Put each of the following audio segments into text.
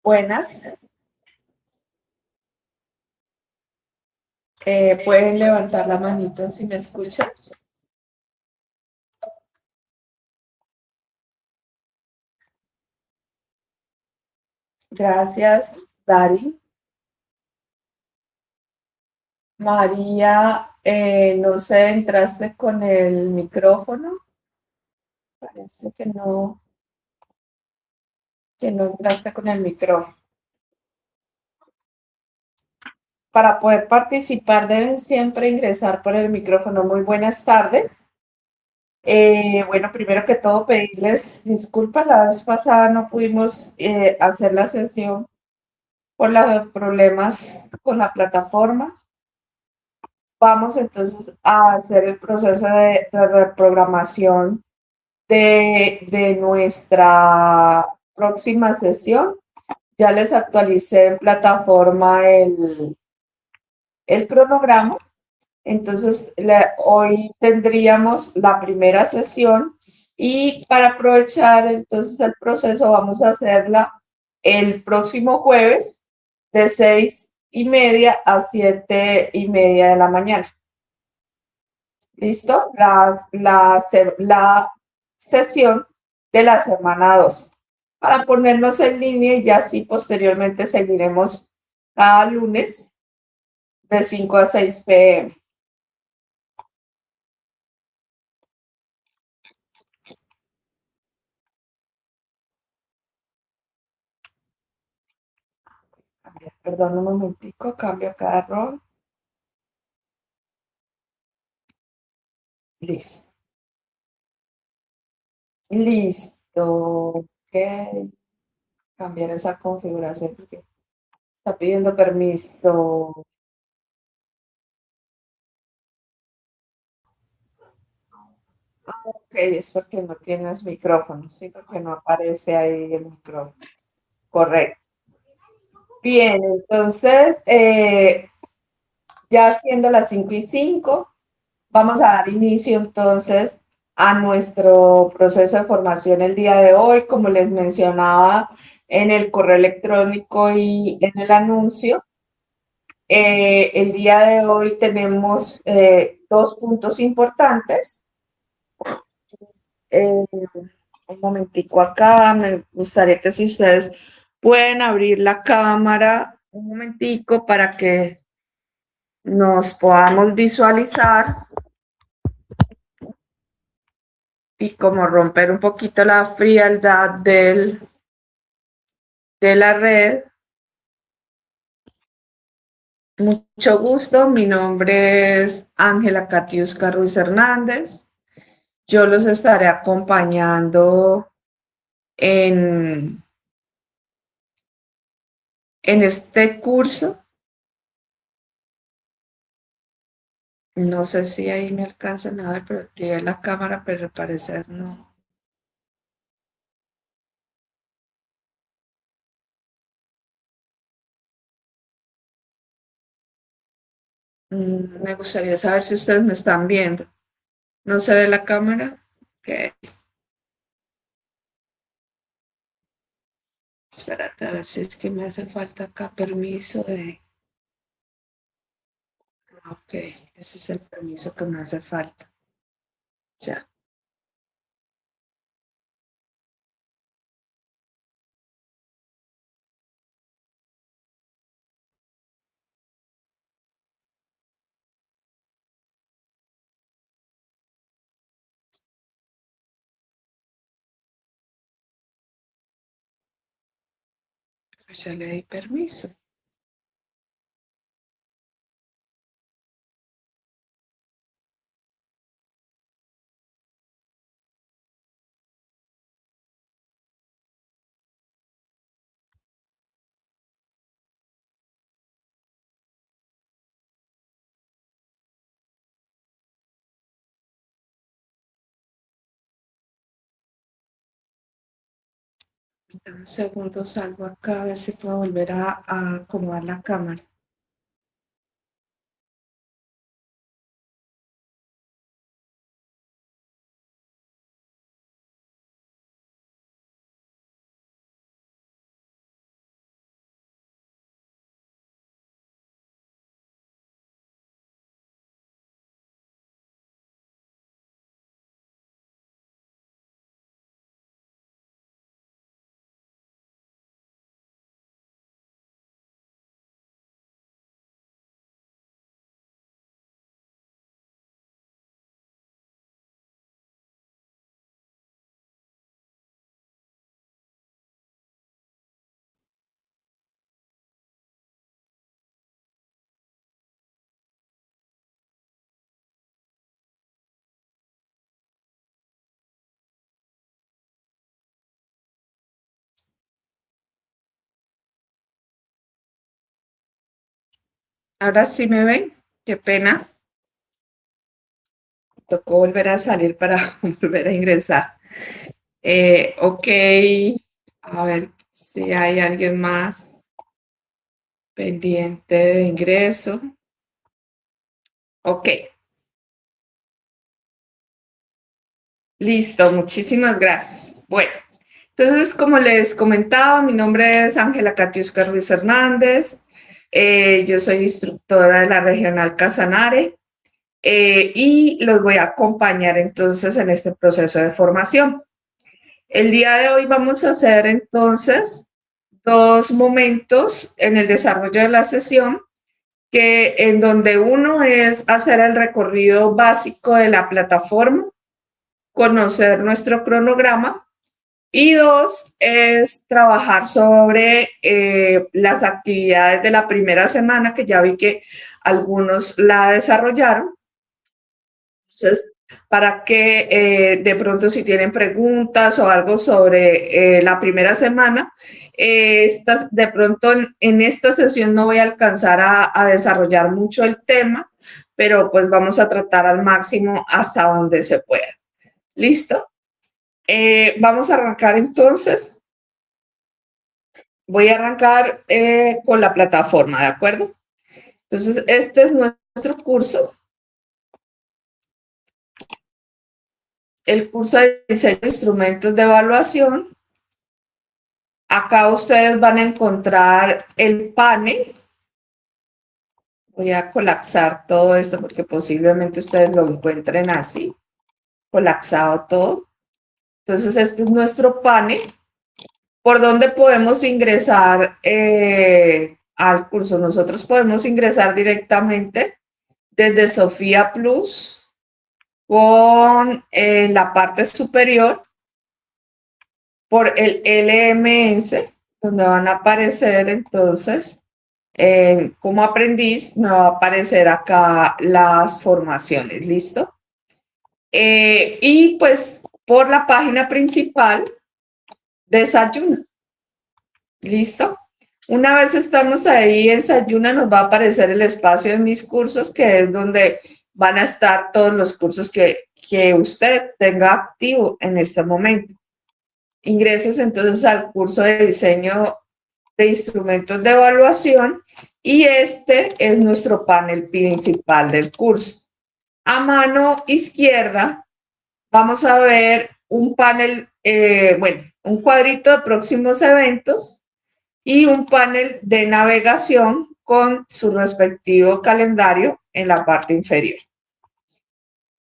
Buenas. Pueden levantar la manito si me escuchan. Gracias, Dari. María, no sé, entraste con el micrófono. Parece que no entraste con el micrófono. Para poder participar deben siempre ingresar por el micrófono. Muy buenas tardes. Bueno, primero que todo, pedirles disculpas. La vez pasada no pudimos hacer la sesión por los problemas con la plataforma. Vamos entonces a hacer el proceso de reprogramación de nuestra próxima sesión. Ya les actualicé en plataforma el cronograma. Entonces, hoy tendríamos la primera sesión y para aprovechar entonces el proceso vamos a hacerla el próximo jueves de 6:30 a 7:30 de la mañana. ¿Listo? La sesión de la semana 2 para ponernos en línea y ya así posteriormente seguiremos cada lunes de 5 a 6 p.m. Perdón un momentico, cambio cada rol. Listo. Listo. Ok. Cambiar esa configuración porque está pidiendo permiso. Ok, es porque no tienes micrófono, sí, porque no aparece ahí el micrófono. Correcto. Bien, entonces, ya siendo las 5:05, vamos a dar inicio entonces a nuestro proceso de formación el día de hoy. Como les mencionaba en el correo electrónico y en el anuncio, el día de hoy tenemos dos puntos importantes. Un momentico acá, me gustaría que si ustedes pueden abrir la cámara un momentico para que nos podamos visualizar y como romper un poquito la frialdad de la red. Mucho gusto, mi nombre es Ángela Katiuska Ruiz Hernández. Yo los estaré acompañando en, en este curso. No sé si ahí me alcanzan a ver, pero activé la cámara, pero al parecer no. Me gustaría saber si ustedes me están viendo. ¿No se ve la cámara? Ok, espérate a ver si es que me hace falta acá permiso de... Ok, ese es el permiso que me hace falta. Ya. Ya le di permiso. Dame un segundo, salgo acá a ver si puedo volver a acomodar la cámara. Ahora sí me ven. Qué pena. Tocó volver a salir para volver a ingresar. Ok. A ver si hay alguien más pendiente de ingreso. Ok. Listo. Muchísimas gracias. Bueno. Entonces, como les comentaba, mi nombre es Ángela Katiuska Ruiz Hernández. Yo soy instructora de la Regional Casanare y los voy a acompañar entonces en este proceso de formación. El día de hoy vamos a hacer entonces dos momentos en el desarrollo de la sesión, que en donde uno es hacer el recorrido básico de la plataforma, conocer nuestro cronograma. Y dos, es trabajar sobre las actividades de la primera semana, que ya vi que algunos la desarrollaron. Entonces, para que de pronto si tienen preguntas o algo sobre la primera semana, de pronto en esta sesión no voy a alcanzar a desarrollar mucho el tema, pero pues vamos a tratar al máximo hasta donde se pueda. ¿Listo? Vamos a arrancar entonces. Voy a arrancar con la plataforma, ¿de acuerdo? Entonces, este es nuestro curso, el curso de diseño de instrumentos de evaluación. Acá ustedes van a encontrar el panel. Voy a colapsar todo esto porque posiblemente ustedes lo encuentren así, colapsado todo. Entonces, este es nuestro panel. ¿Por dónde podemos ingresar al curso? Nosotros podemos ingresar directamente desde Sofía Plus con la parte superior por el LMS, donde van a aparecer entonces, como aprendiz, me va a aparecer acá las formaciones, ¿listo? Y pues por la página principal, Desayuna, ¿listo? Una vez estamos ahí en Sayuna, nos va a aparecer el espacio de mis cursos, que es donde van a estar todos los cursos que usted tenga activo en este momento. Ingreses entonces al curso de diseño de instrumentos de evaluación y este es nuestro panel principal del curso. A mano izquierda vamos a ver un panel, un cuadrito de próximos eventos y un panel de navegación con su respectivo calendario en la parte inferior.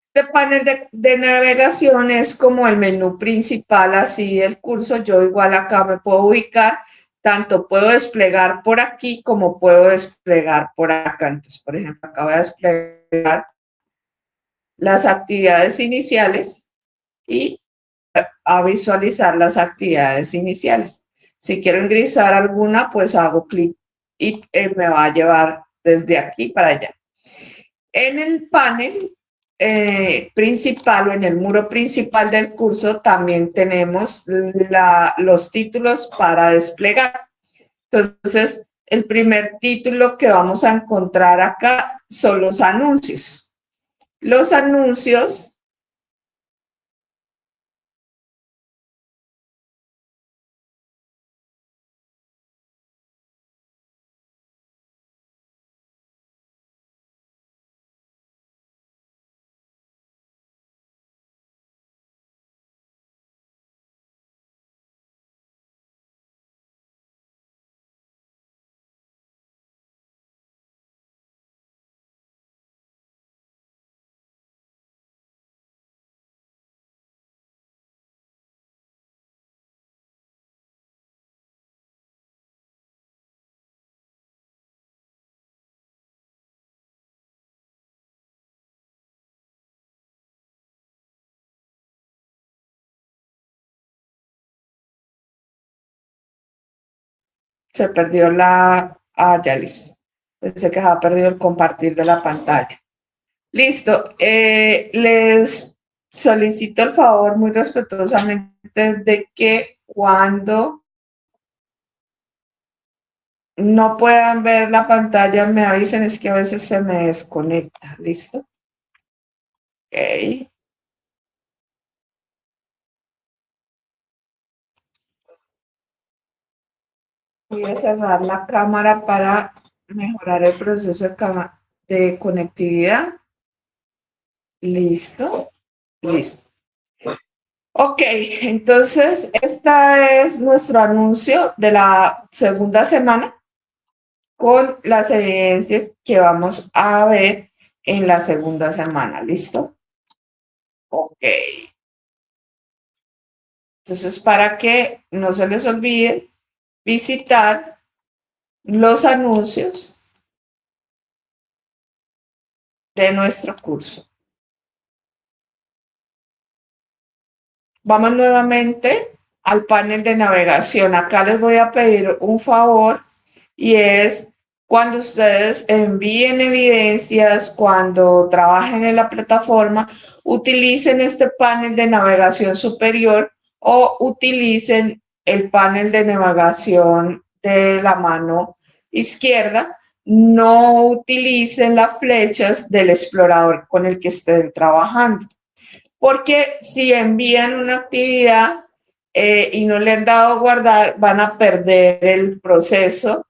Este panel de navegación es como el menú principal así del curso. Yo igual acá me puedo ubicar, tanto puedo desplegar por aquí como puedo desplegar por acá. Entonces, por ejemplo, acá voy a desplegar las actividades iniciales y a visualizar las actividades iniciales. Si quiero ingresar alguna, pues hago clic y me va a llevar desde aquí para allá. En el panel principal o en el muro principal del curso también tenemos los títulos para desplegar. Entonces, el primer título que vamos a encontrar acá son los anuncios. Los anuncios se perdió ya listo. Pensé que se ha perdido el compartir de la pantalla. Listo. Les solicito el favor muy respetuosamente de que cuando no puedan ver la pantalla, me avisen, es que a veces se me desconecta. ¿Listo? Ok. Voy a cerrar la cámara para mejorar el proceso de conectividad. Listo. Listo. Ok, entonces este es nuestro anuncio de la segunda semana con las evidencias que vamos a ver en la segunda semana. ¿Listo? Ok. Entonces, para que no se les olvide visitar los anuncios de nuestro curso. Vamos nuevamente al panel de navegación. Acá les voy a pedir un favor y es cuando ustedes envíen evidencias, cuando trabajen en la plataforma, utilicen este panel de navegación superior o utilicen el panel de navegación de la mano izquierda. No utilicen las flechas del explorador con el que estén trabajando, porque si envían una actividad y no le han dado a guardar, van a perder el proceso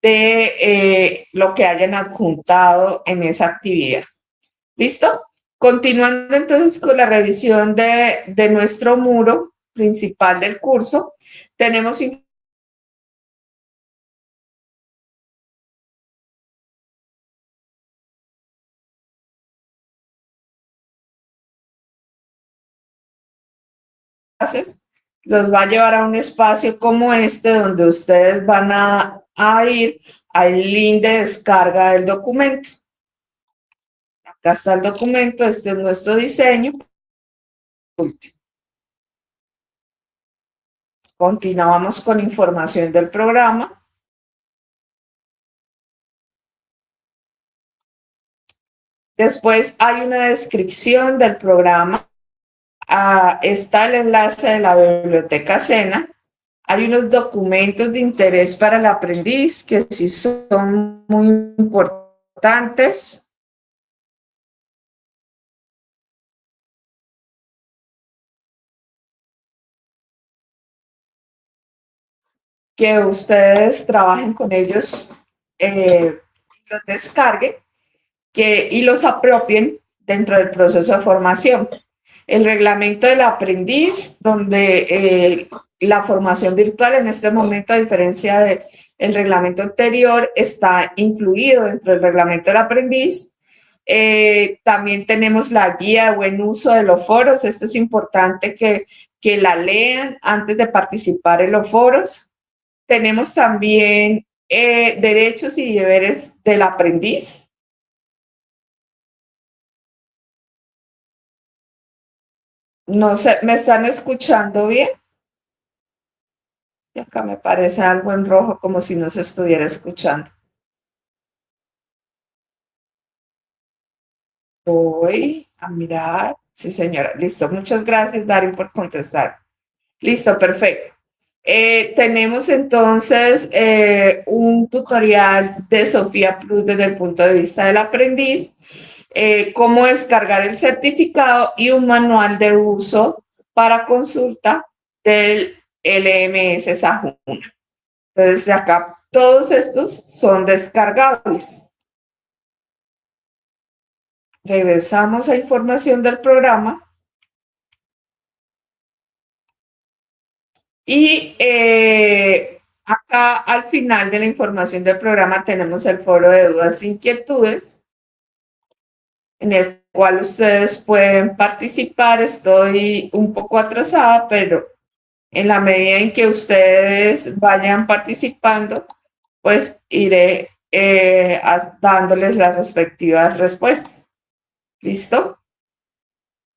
de lo que hayan adjuntado en esa actividad. ¿Listo? Continuando entonces con la revisión de nuestro muro principal del curso, tenemos enlaces, los va a llevar a un espacio como este donde ustedes van a ir al link de descarga del documento. Acá está el documento, este es nuestro diseño. Continuamos con información del programa. Después hay una descripción del programa. Está el enlace de la biblioteca Sena. Hay unos documentos de interés para el aprendiz que sí son muy importantes. Que ustedes trabajen con ellos, los descarguen y los apropien dentro del proceso de formación. El reglamento del aprendiz, donde la formación virtual en este momento, a diferencia del reglamento anterior, está incluido dentro del reglamento del aprendiz. También tenemos la guía de buen uso de los foros. Esto es importante que la lean antes de participar en los foros. Tenemos también derechos y deberes del aprendiz. No sé, ¿me están escuchando bien? Y acá me parece algo en rojo como si no se estuviera escuchando. Voy a mirar. Sí, señora. Listo. Muchas gracias, Darín, por contestar. Listo, perfecto. Tenemos entonces un tutorial de Sofía Plus desde el punto de vista del aprendiz, cómo descargar el certificado y un manual de uso para consulta del LMS Sahuna. Entonces, de acá, todos estos son descargables. Regresamos a información del programa y acá al final de la información del programa tenemos el foro de dudas e inquietudes en el cual ustedes pueden participar. Estoy un poco atrasada, pero en la medida en que ustedes vayan participando, pues iré dándoles las respectivas respuestas. ¿Listo?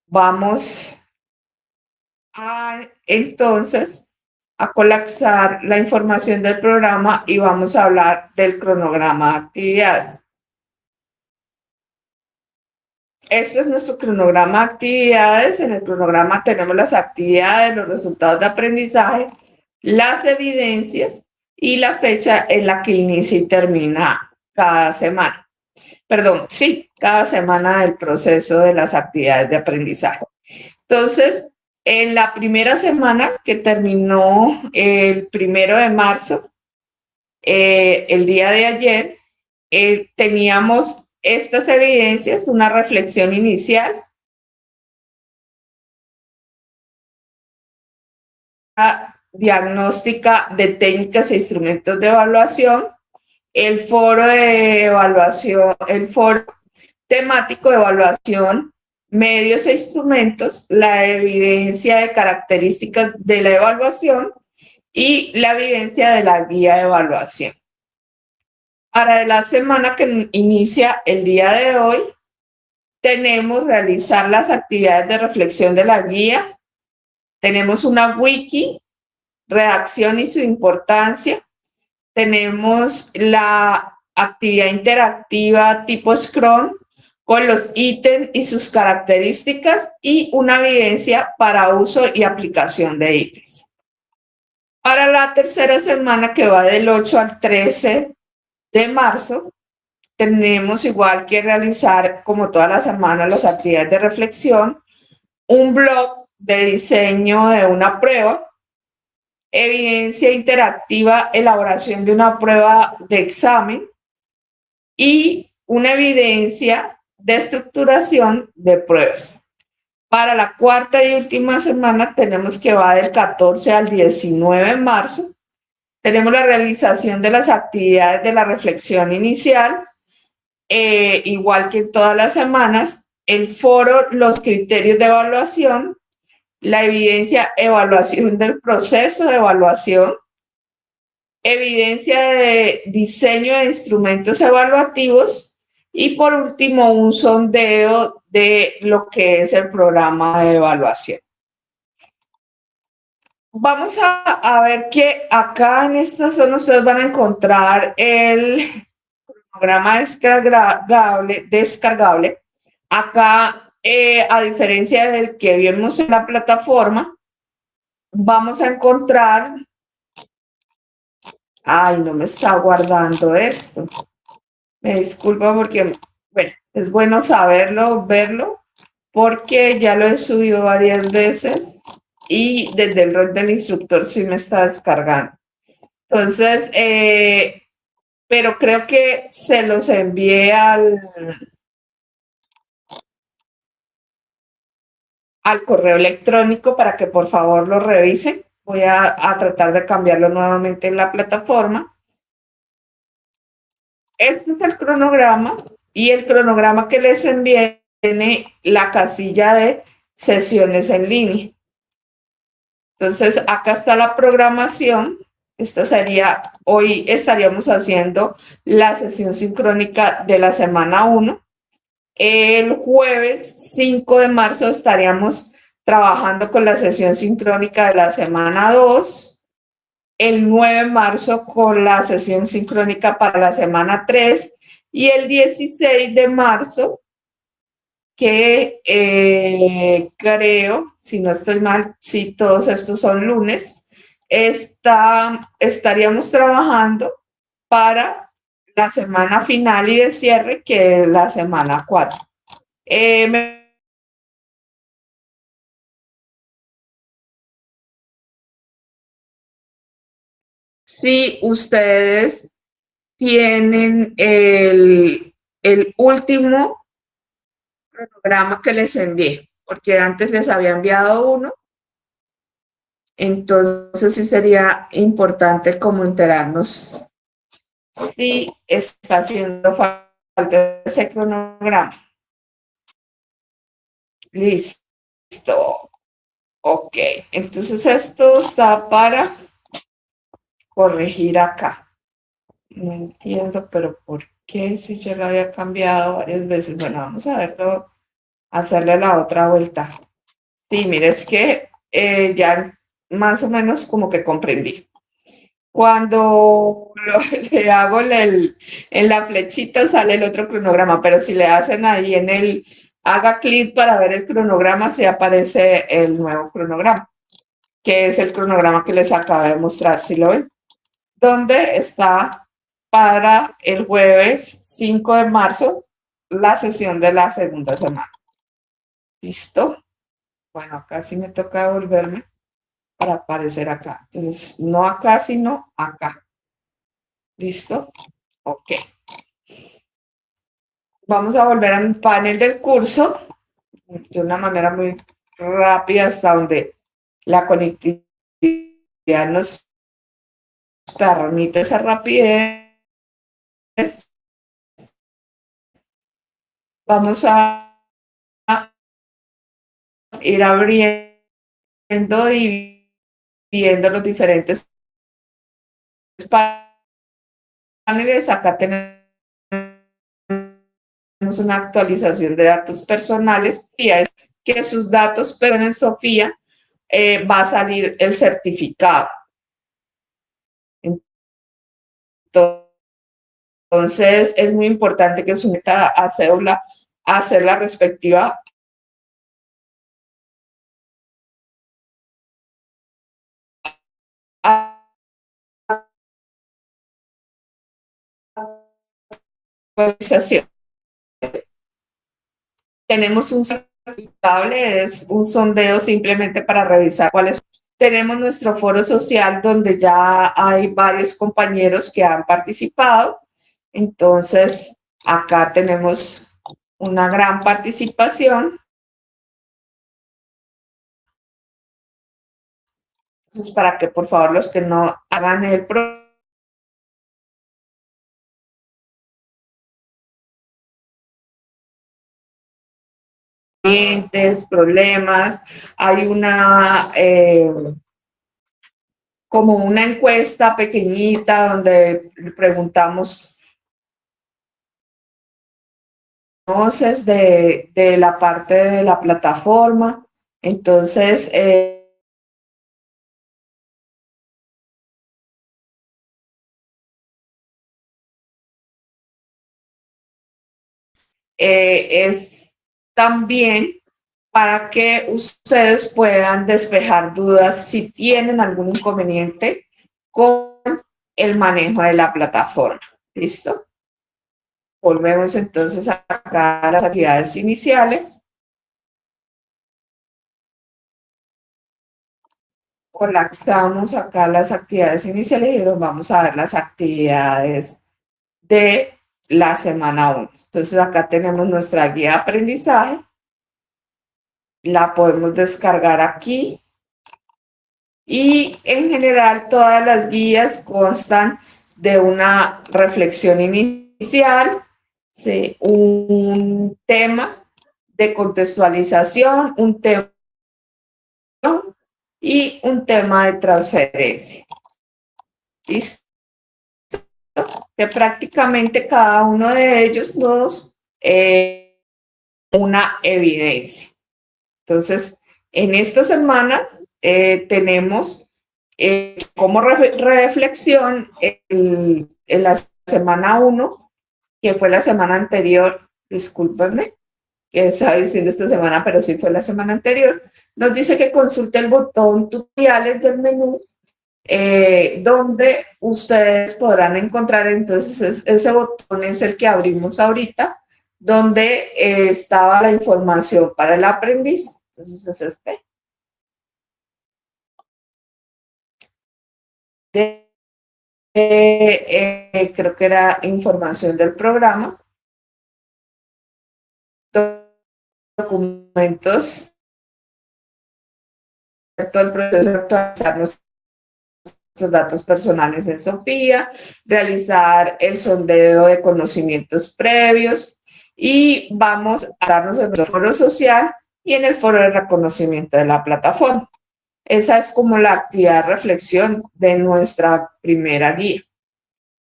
Vamos entonces a colapsar la información del programa y vamos a hablar del cronograma de actividades. Este es nuestro cronograma de actividades. En el cronograma tenemos las actividades, los resultados de aprendizaje, las evidencias y la fecha en la que inicia y termina cada semana. Perdón, sí, cada semana del proceso de las actividades de aprendizaje. Entonces, en la primera semana que terminó el 1 de marzo, el día de ayer, teníamos estas evidencias, una reflexión inicial, diagnóstica de técnicas e instrumentos de evaluación, el foro de evaluación, el foro temático de evaluación, medios e instrumentos, la evidencia de características de la evaluación y la evidencia de la guía de evaluación. Para la semana que inicia el día de hoy, tenemos realizar las actividades de reflexión de la guía, tenemos una wiki, redacción y su importancia, tenemos la actividad interactiva tipo Scrum con los ítems y sus características y una evidencia para uso y aplicación de ítems. Para la tercera semana, que va del 8 al 13 de marzo, tenemos igual que realizar, como todas las semanas, las actividades de reflexión, un blog de diseño de una prueba, evidencia interactiva, elaboración de una prueba de examen y una evidencia de estructuración de pruebas. Para la cuarta y última semana tenemos que va del 14 al 19 de marzo. Tenemos la realización de las actividades de la reflexión inicial, igual que en todas las semanas, el foro, los criterios de evaluación, la evidencia, evaluación del proceso de evaluación, evidencia de diseño de instrumentos evaluativos y por último un sondeo de lo que es el programa de evaluación. Vamos a ver que acá en esta zona ustedes van a encontrar el programa descargable. Acá, a diferencia del que vimos en la plataforma, vamos a encontrar... Ay, no me está guardando esto. Me disculpa porque, bueno, es bueno saberlo, verlo, porque ya lo he subido varias veces y desde el rol del instructor sí me está descargando. Entonces, pero creo que se los envié al correo electrónico para que por favor lo revisen. Voy a tratar de cambiarlo nuevamente en la plataforma. Este es el cronograma y el cronograma que les envié tiene la casilla de sesiones en línea. Entonces, acá está la programación. Esta sería, hoy estaríamos haciendo la sesión sincrónica de la semana 1. El jueves 5 de marzo estaríamos trabajando con la sesión sincrónica de la semana 2. El 9 de marzo con la sesión sincrónica para la semana 3. Y el 16 de marzo, que creo, si no estoy mal, si todos estos son lunes, estaríamos trabajando para la semana final y de cierre, que es la semana 4. Si ustedes tienen el último programa que les envié, porque antes les había enviado uno, entonces sí sería importante como enterarnos si está haciendo falta ese cronograma. Listo. Ok, entonces esto está para corregir acá. No entiendo, pero ¿por qué si yo lo había cambiado varias veces? Bueno, vamos a verlo, hacerle la otra vuelta. Sí, mire, es que ya más o menos como que comprendí. Cuando le hago en la flechita sale el otro cronograma, pero si le hacen ahí en el haga clic para ver el cronograma, se aparece el nuevo cronograma, que es el cronograma que les acabo de mostrar, ¿sí lo ven? donde está para el jueves 5 de marzo la sesión de la segunda semana. ¿Listo? Bueno, acá sí me toca volverme para aparecer acá. Entonces, no acá, sino acá. ¿Listo? Ok. Vamos a volver a mi panel del curso de una manera muy rápida hasta donde la conectividad nos permite esa rapidez. Vamos a ir abriendo y viendo los diferentes paneles. Acá tenemos una actualización de datos personales y es que sus datos, pero en Sofía va a salir el certificado. Entonces, es muy importante que su meta a cédula a hacer la respectiva actualización. Tenemos un certificado, es un sondeo simplemente para revisar cuáles. Tenemos nuestro foro social donde ya hay varios compañeros que han participado. Entonces, acá tenemos una gran participación. Entonces, para que por favor los que no hagan el problemas, hay una como una encuesta pequeñita donde preguntamos conoces de la parte de la plataforma. Entonces, es también para que ustedes puedan despejar dudas si tienen algún inconveniente con el manejo de la plataforma. ¿Listo? Volvemos entonces acá a las actividades iniciales. Colapsamos acá las actividades iniciales y nos vamos a ver las actividades de la semana 1. Entonces acá tenemos nuestra guía de aprendizaje. La podemos descargar aquí. Y en general todas las guías constan de una reflexión inicial, ¿sí? Un tema de contextualización, un tema y un tema de transferencia. ¿Listo? Que prácticamente cada uno de ellos nos una evidencia. Entonces, en esta semana tenemos como reflexión en la semana 1, que fue la semana anterior, discúlpenme, que estaba diciendo esta semana, pero sí fue la semana anterior, nos dice que consulte el botón tutoriales del menú, donde ustedes podrán encontrar, entonces ese botón es el que abrimos ahorita, donde estaba la información para el aprendiz. Entonces es este. Creo que era información del programa. Documentos. Todo el proceso de actualizar nuestros datos personales en Sofía, realizar el sondeo de conocimientos previos y vamos a darnos en nuestro foro social y en el foro de reconocimiento de la plataforma. Esa es como la actividad de reflexión de nuestra primera guía.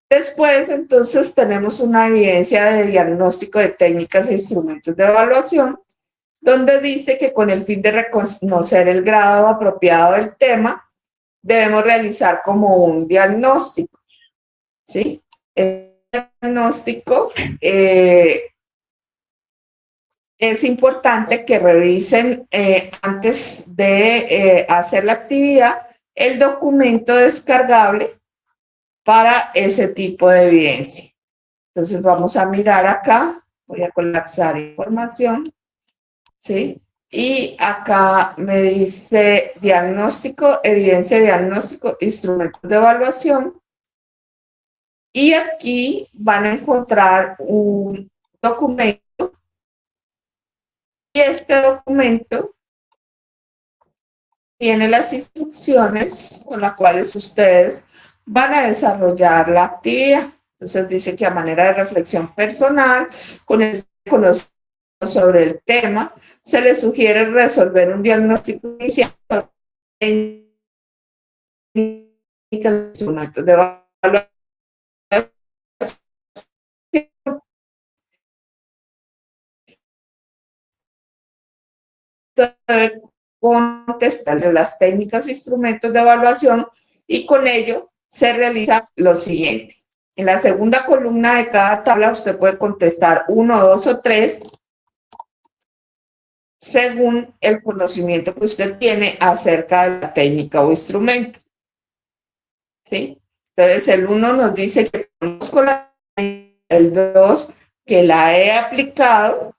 Después, entonces, tenemos una evidencia de diagnóstico de técnicas e instrumentos de evaluación, donde dice que con el fin de reconocer el grado apropiado del tema, debemos realizar como un diagnóstico, ¿sí? El diagnóstico es importante que revisen antes de hacer la actividad el documento descargable para ese tipo de evidencia. Entonces vamos a mirar acá, voy a colapsar información, ¿sí? Y acá me dice diagnóstico, evidencia de diagnóstico, instrumentos de evaluación. Y aquí van a encontrar un documento. Y este documento tiene las instrucciones con las cuales ustedes van a desarrollar la actividad. Entonces dice que a manera de reflexión personal, con el conocimiento sobre el tema, se les sugiere resolver un diagnóstico inicial de instrumentos de evaluación, contestar las técnicas e instrumentos de evaluación y con ello se realiza lo siguiente. En la segunda columna de cada tabla usted puede contestar 1, 2 o 3 según el conocimiento que usted tiene acerca de la técnica o instrumento. ¿Sí? Entonces el 1 nos dice que conozco la técnica, el 2 que la he aplicado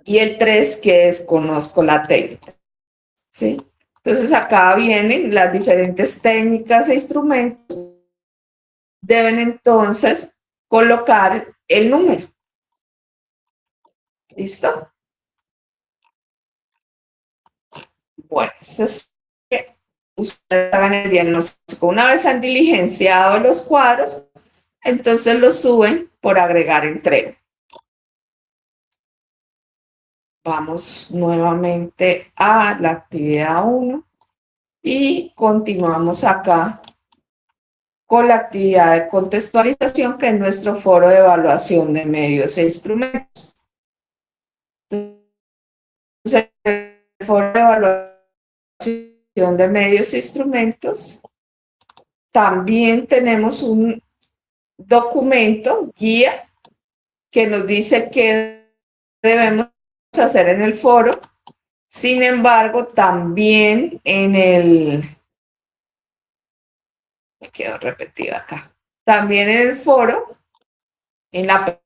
y el 3 que desconozco la técnica. ¿Sí? Entonces acá vienen las diferentes técnicas e instrumentos. Deben entonces colocar el número. ¿Listo? Bueno, esto es que ustedes hagan el diagnóstico. Una vez han diligenciado los cuadros, entonces los suben por agregar entrega. Vamos nuevamente a la actividad 1 y continuamos acá con la actividad de contextualización, que es nuestro foro de evaluación de medios e instrumentos. Entonces, el foro de evaluación de medios e instrumentos, también tenemos un documento, guía, que nos dice qué debemos hacer en el foro. Sin embargo, también en el... Me quedo repetida acá. También en el foro, en la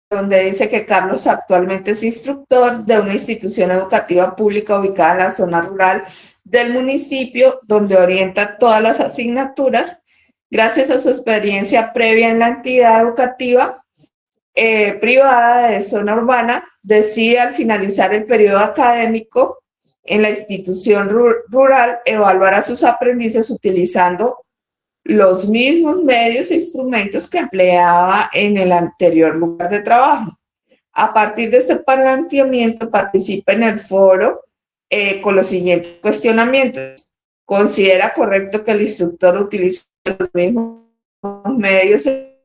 donde dice que Carlos actualmente es instructor de una institución educativa pública ubicada en la zona rural del municipio, donde orienta todas las asignaturas. Gracias a su experiencia previa en la entidad educativa privada de zona urbana, decide al finalizar el periodo académico en la institución rural evaluar a sus aprendices utilizando los mismos medios e instrumentos que empleaba en el anterior lugar de trabajo. A partir de este planteamiento, participa en el foro con los siguientes cuestionamientos. ¿Considera correcto que el instructor utilice los mismos medios e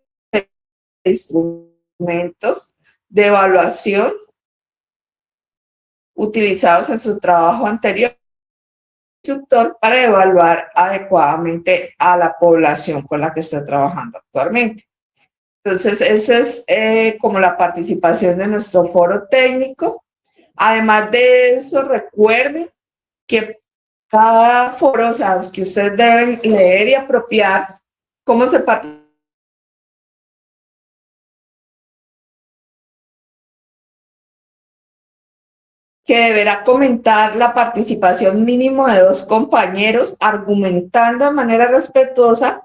instrumentos de evaluación utilizados en su trabajo anterior instructor para evaluar adecuadamente a la población con la que está trabajando actualmente? Entonces, esa es como la participación de nuestro foro técnico. Además de eso, recuerden que cada foro, o sea, que ustedes deben leer y apropiar cómo se participa, que deberá comentar la participación mínimo de 2 compañeros, argumentando de manera respetuosa,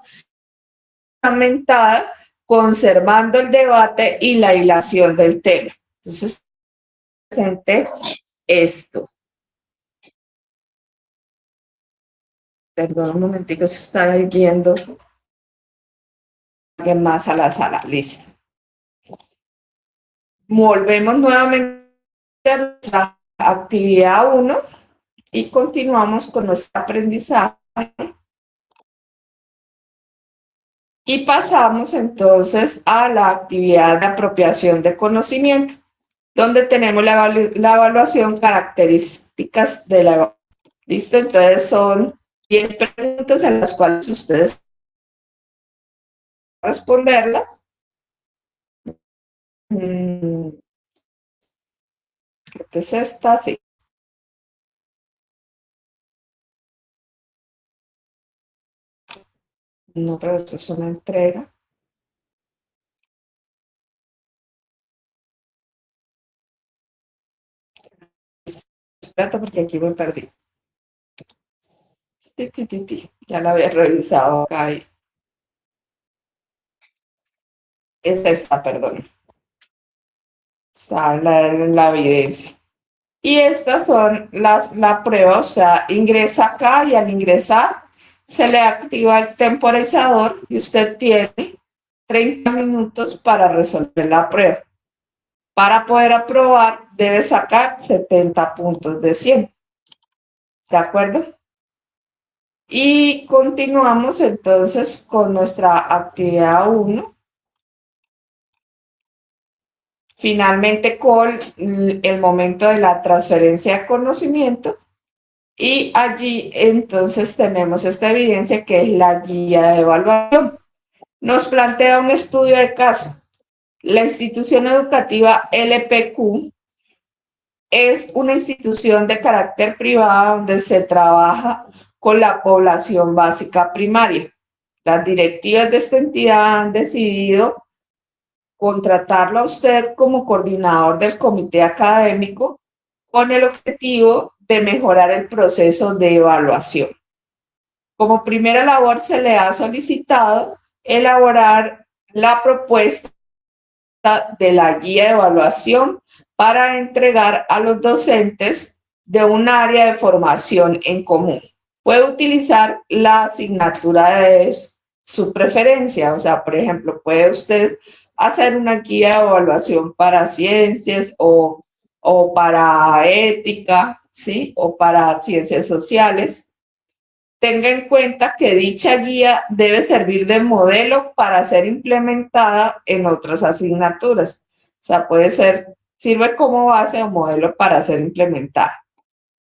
fundamentada, conservando el debate y la hilación del tema. Entonces, presente esto. Perdón un momentico, se está viendo alguien más a la sala. Listo. Volvemos nuevamente a nuestra actividad 1 y continuamos con nuestro aprendizaje. Y pasamos entonces a la actividad de apropiación de conocimiento, donde tenemos la evaluación, características de la evaluación. ¿Listo? Entonces son 10 preguntas en las cuales ustedes responderlas. creo que es esta, sí. No, pero esto es una entrega. Espérate porque aquí me perdí. Ya la había revisado acá. Es esta, perdón. Está la evidencia. Y estas son la prueba, o sea, ingresa acá y al ingresar se le activa el temporizador y usted tiene 30 minutos para resolver la prueba. Para poder aprobar debe sacar 70 puntos de 100. ¿De acuerdo? Y continuamos entonces con nuestra actividad 1. Finalmente con el momento de la transferencia de conocimiento. Y allí entonces tenemos esta evidencia que es la guía de evaluación. Nos plantea un estudio de caso. La institución educativa LPQ es una institución de carácter privado donde se trabaja con la población básica primaria. Las directivas de esta entidad han decidido contratarlo a usted como coordinador del comité académico con el objetivo de mejorar el proceso de evaluación. Como primera labor se le ha solicitado elaborar la propuesta de la guía de evaluación para entregar a los docentes de un área de formación en común. Puede utilizar la asignatura de su preferencia, o sea, por ejemplo, puede usted hacer una guía de evaluación para ciencias o para ética, ¿sí? O para ciencias sociales. Tenga en cuenta que dicha guía debe servir de modelo para ser implementada en otras asignaturas. O sea, sirve como base o modelo para ser implementada.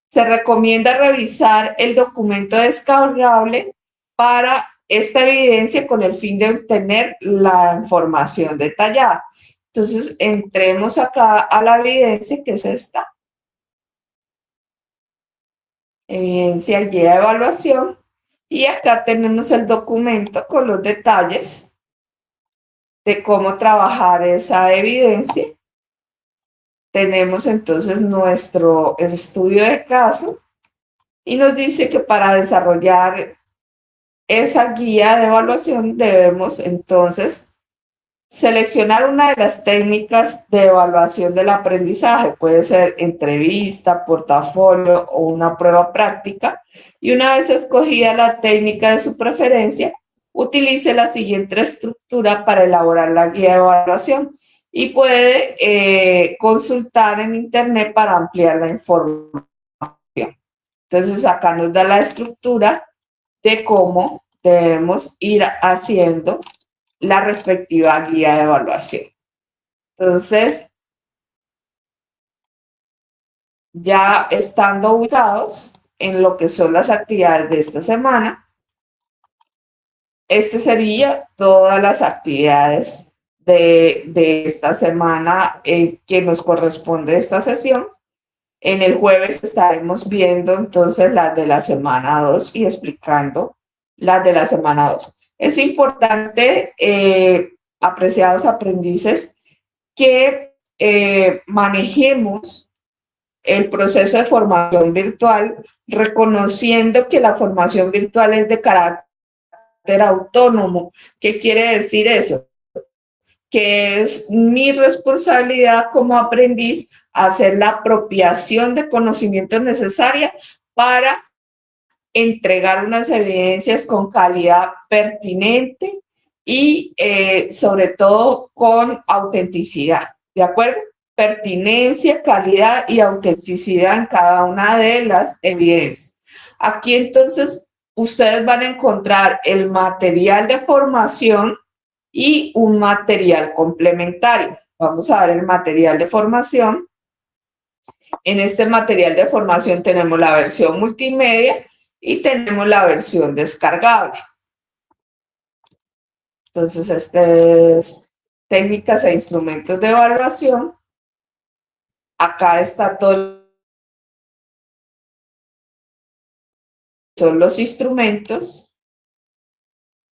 Se recomienda revisar el documento descargable para esta evidencia con el fin de obtener la información detallada. Entonces, entremos acá a la evidencia, que es esta. Evidencia guía de evaluación. Y acá tenemos el documento con los detalles de cómo trabajar esa evidencia. Tenemos entonces nuestro estudio de caso y nos dice que para desarrollar esa guía de evaluación debemos entonces seleccionar una de las técnicas de evaluación del aprendizaje. Puede ser entrevista, portafolio o una prueba práctica. Y una vez escogida la técnica de su preferencia, utilice la siguiente estructura para elaborar la guía de evaluación y puede consultar en internet para ampliar la información. Entonces acá nos da la estructura de cómo debemos ir haciendo la respectiva guía de evaluación. Entonces, ya estando ubicados en lo que son las actividades de esta semana, este sería todas las actividades de esta semana que nos corresponde esta sesión. En el jueves estaremos viendo entonces las de la semana 2 y explicando las de la semana 2. Es importante, apreciados aprendices, que manejemos el proceso de formación virtual, reconociendo que la formación virtual es de carácter autónomo. ¿Qué quiere decir eso? Que es mi responsabilidad como aprendiz hacer la apropiación de conocimientos necesarios para entregar unas evidencias con calidad pertinente y sobre todo con autenticidad, ¿de acuerdo? Pertinencia, calidad y autenticidad en cada una de las evidencias. Aquí entonces ustedes van a encontrar el material de formación y un material complementario. Vamos a ver el material de formación. En este material de formación tenemos la versión multimedia y tenemos la versión descargable. Entonces, este es técnicas e instrumentos de evaluación. Acá está todo, son los instrumentos,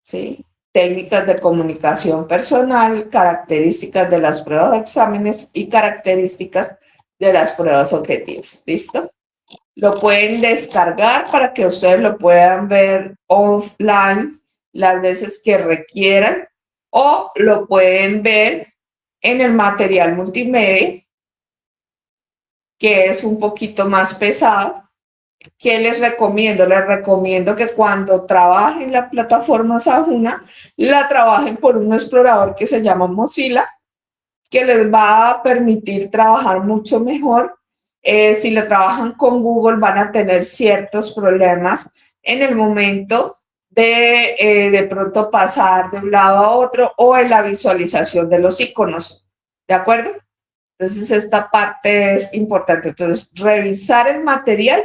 ¿sí? Técnicas de comunicación personal, características de las pruebas de exámenes y características de las pruebas objetivas. ¿Listo? Lo pueden descargar para que ustedes lo puedan ver offline las veces que requieran o lo pueden ver en el material multimedia, que es un poquito más pesado. ¿Qué les recomiendo? Les recomiendo que cuando trabajen la plataforma Sajuna, la trabajen por un explorador que se llama Mozilla, que les va a permitir trabajar mucho mejor. Si lo trabajan con Google, van a tener ciertos problemas en el momento de pronto pasar de un lado a otro o en la visualización de los iconos. ¿De acuerdo? Entonces, esta parte es importante. Entonces, revisar el material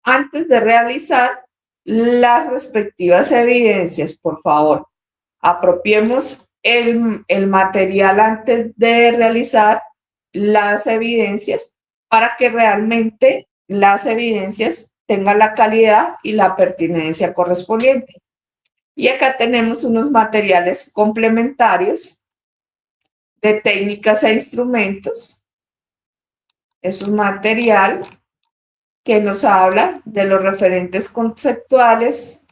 antes de realizar las respectivas evidencias, por favor. Apropiemos el material antes de realizar las evidencias para que realmente las evidencias tengan la calidad y la pertinencia correspondiente. Y acá tenemos unos materiales complementarios de técnicas e instrumentos. Es un material que nos habla de los referentes conceptuales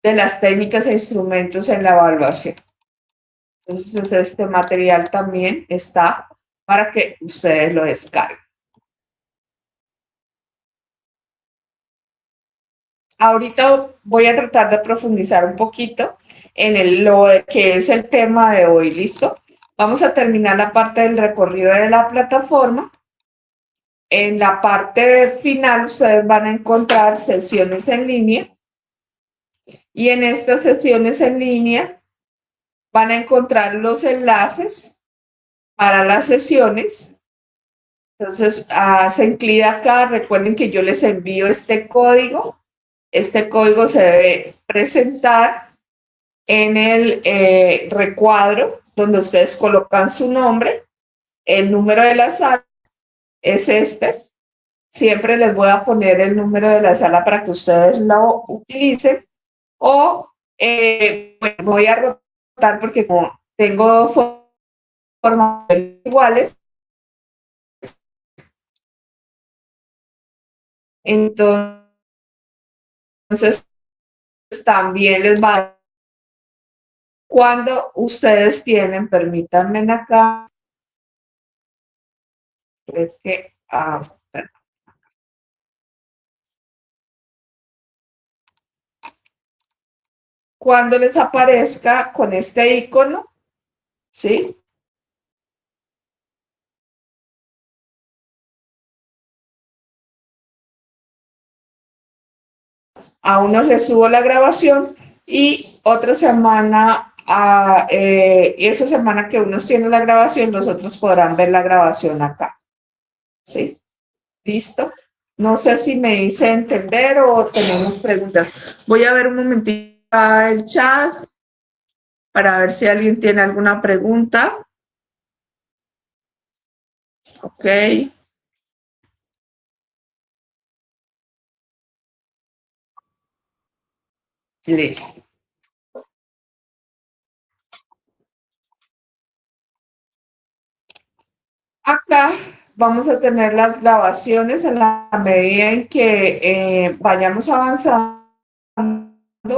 de las técnicas e instrumentos en la evaluación. Entonces, este material también está para que ustedes lo descarguen. Ahorita voy a tratar de profundizar un poquito en lo que es el tema de hoy, ¿listo? Vamos a terminar la parte del recorrido de la plataforma. En la parte final ustedes van a encontrar sesiones en línea y en estas sesiones en línea van a encontrar los enlaces para las sesiones. Entonces, hacen clic acá. Recuerden que yo les envío este código. Este código se debe presentar en el recuadro donde ustedes colocan su nombre. El número de la sala es este. Siempre les voy a poner el número de la sala para que ustedes lo utilicen. O bueno, voy a rotar porque como tengo formas iguales, entonces también les va cuando ustedes tienen, permítanme acá, creo que, cuando les aparezca con este icono, ¿sí? A unos les subo la grabación y otra semana, esa semana que unos tienen la grabación, los otros podrán ver la grabación acá. ¿Sí? ¿Listo? No sé si me hice entender o tenemos preguntas. Voy a ver un momentito el chat para ver si alguien tiene alguna pregunta. Ok. Listo. Acá vamos a tener las grabaciones en la medida en que vayamos avanzando.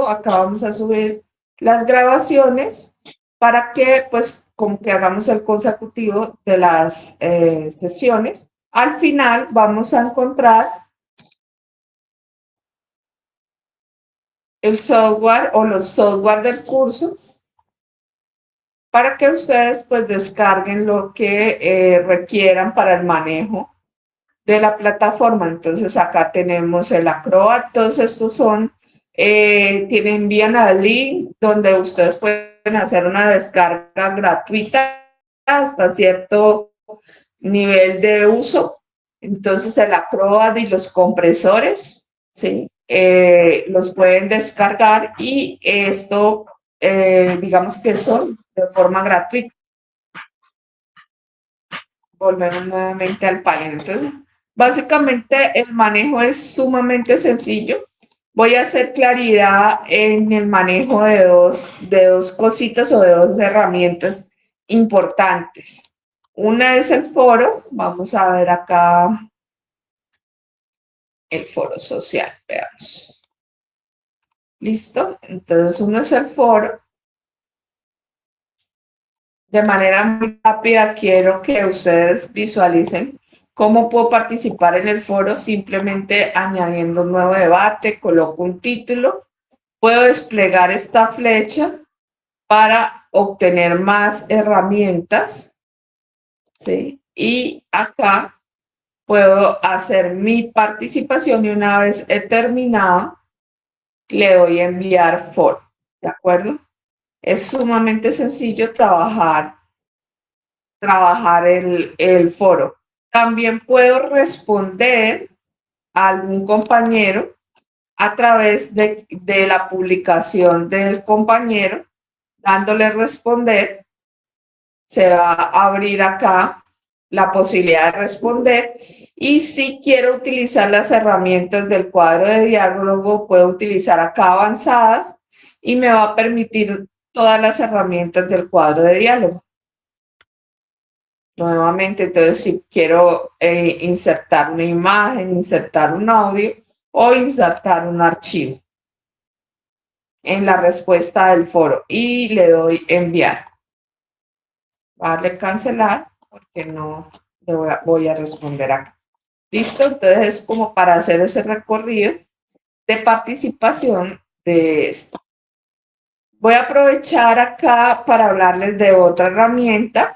Acá vamos a subir las grabaciones para que, pues, como que hagamos el consecutivo de las sesiones. Al final vamos a encontrar el software o los software del curso para que ustedes pues descarguen lo que requieran para el manejo de la plataforma. Entonces acá tenemos el Acrobat. Todos estos son, envían al link donde ustedes pueden hacer una descarga gratuita hasta cierto nivel de uso. Entonces el Acrobat y los compresores, ¿sí? Los pueden descargar y esto, digamos que son de forma gratuita. volvemos nuevamente al panel. Entonces, básicamente el manejo es sumamente sencillo. Voy a hacer claridad en el manejo de dos cositas o de dos herramientas importantes. Una es el foro. Vamos a ver acá el foro social. Veamos. ¿Listo? Entonces, uno es el foro. De manera muy rápida, quiero que ustedes visualicen cómo puedo participar en el foro simplemente añadiendo un nuevo debate, coloco un título, puedo desplegar esta flecha para obtener más herramientas, ¿sí? Y acá puedo hacer mi participación y una vez he terminado, le doy a enviar foro, ¿de acuerdo? Es sumamente sencillo trabajar el foro. También puedo responder a algún compañero a través de la publicación del compañero, dándole responder. Se va a abrir acá la posibilidad de responder. Y si quiero utilizar las herramientas del cuadro de diálogo, puedo utilizar acá avanzadas y me va a permitir todas las herramientas del cuadro de diálogo. Nuevamente, entonces si quiero insertar una imagen, insertar un audio o insertar un archivo en la respuesta del foro y le doy enviar. Voy a darle cancelar porque no le voy a responder acá. ¿Listo? Entonces es como para hacer ese recorrido de participación de esto. Voy a aprovechar acá para hablarles de otra herramienta.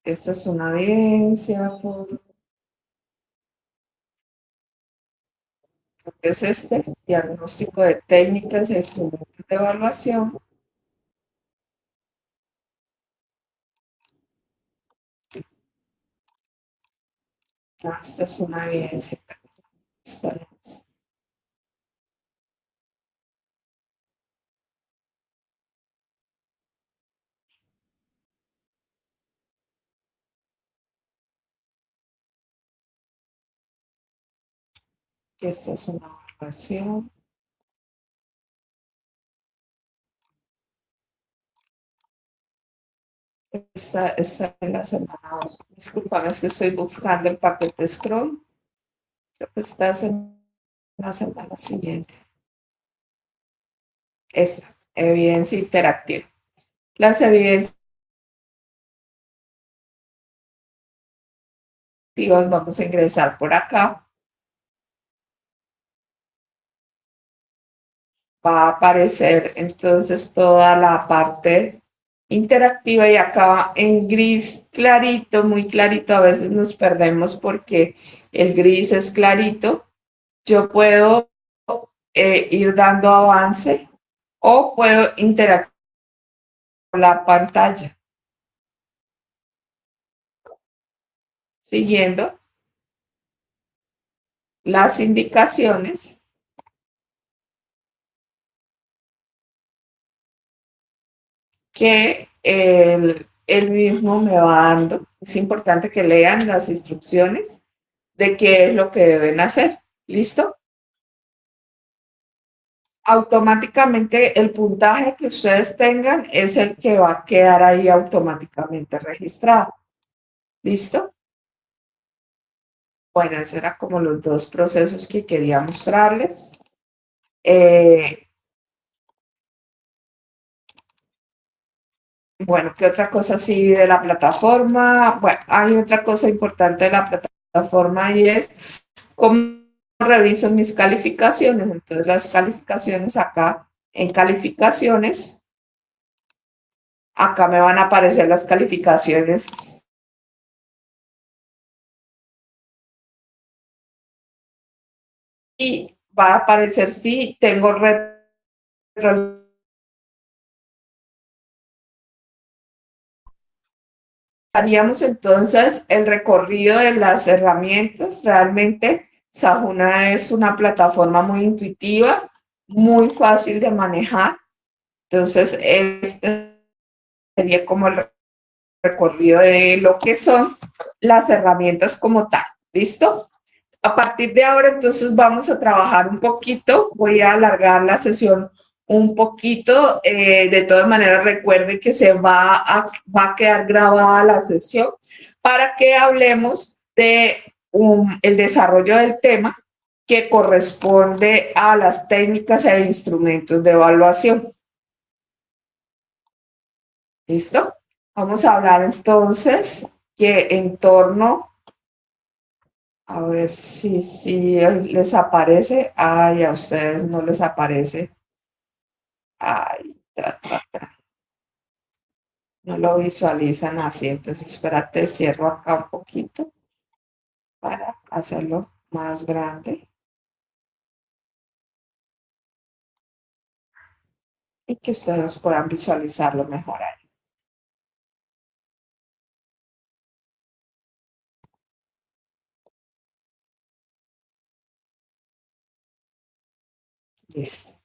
Esta es una evidencia, es este diagnóstico de técnicas y instrumentos de evaluación. Esta es una evidencia. Esta no es. Esta es una evaluación. Esta es en la semana 2. Disculpame, es que estoy buscando el paquete Scrum. Creo que está en la semana siguiente. Esta, evidencia interactiva. Las evidencias vamos a ingresar por acá. Va a aparecer entonces toda la parte interactiva y acá en gris clarito, muy clarito, a veces nos perdemos porque el gris es clarito. Yo puedo ir dando avance o puedo interactuar con la pantalla siguiendo las indicaciones que él mismo me va dando. Es importante que lean las instrucciones de qué es lo que deben hacer. ¿Listo? Automáticamente el puntaje que ustedes tengan es el que va a quedar ahí automáticamente registrado. ¿Listo? Bueno, esos eran como los dos procesos que quería mostrarles. Bueno, ¿qué otra cosa sí de la plataforma? Bueno, hay otra cosa importante de la plataforma y es cómo reviso mis calificaciones. Entonces, las calificaciones acá, en calificaciones, acá me van a aparecer las calificaciones y va a aparecer si tengo haríamos entonces el recorrido de las herramientas. Realmente Sajuna es una plataforma muy intuitiva. muy fácil de manejar. Entonces, este sería como el recorrido de lo que son las herramientas como tal. ¿Listo? A partir de ahora, entonces, vamos a trabajar un poquito. Voy a alargar la sesión un poquito. De todas maneras, recuerden que va a quedar grabada la sesión para que hablemos de el desarrollo del tema que corresponde a las técnicas e instrumentos de evaluación. ¿Listo? Vamos a hablar entonces que en torno, a ver si les aparece. Ay, a ustedes no les aparece. Ay, no lo visualizan así. Entonces, espérate, cierro acá un poquito para hacerlo más grande y que ustedes puedan visualizarlo mejor ahí. Listo.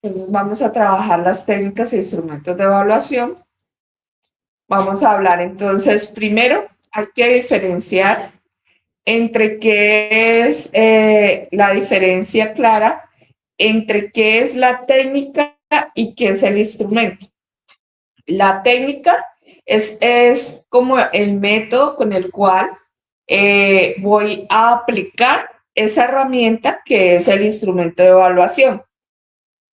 Entonces, vamos a trabajar las técnicas e instrumentos de evaluación. Vamos a hablar entonces, primero hay que diferenciar entre qué es la diferencia clara entre qué es la técnica y qué es el instrumento. La técnica es como el método con el cual voy a aplicar esa herramienta que es el instrumento de evaluación.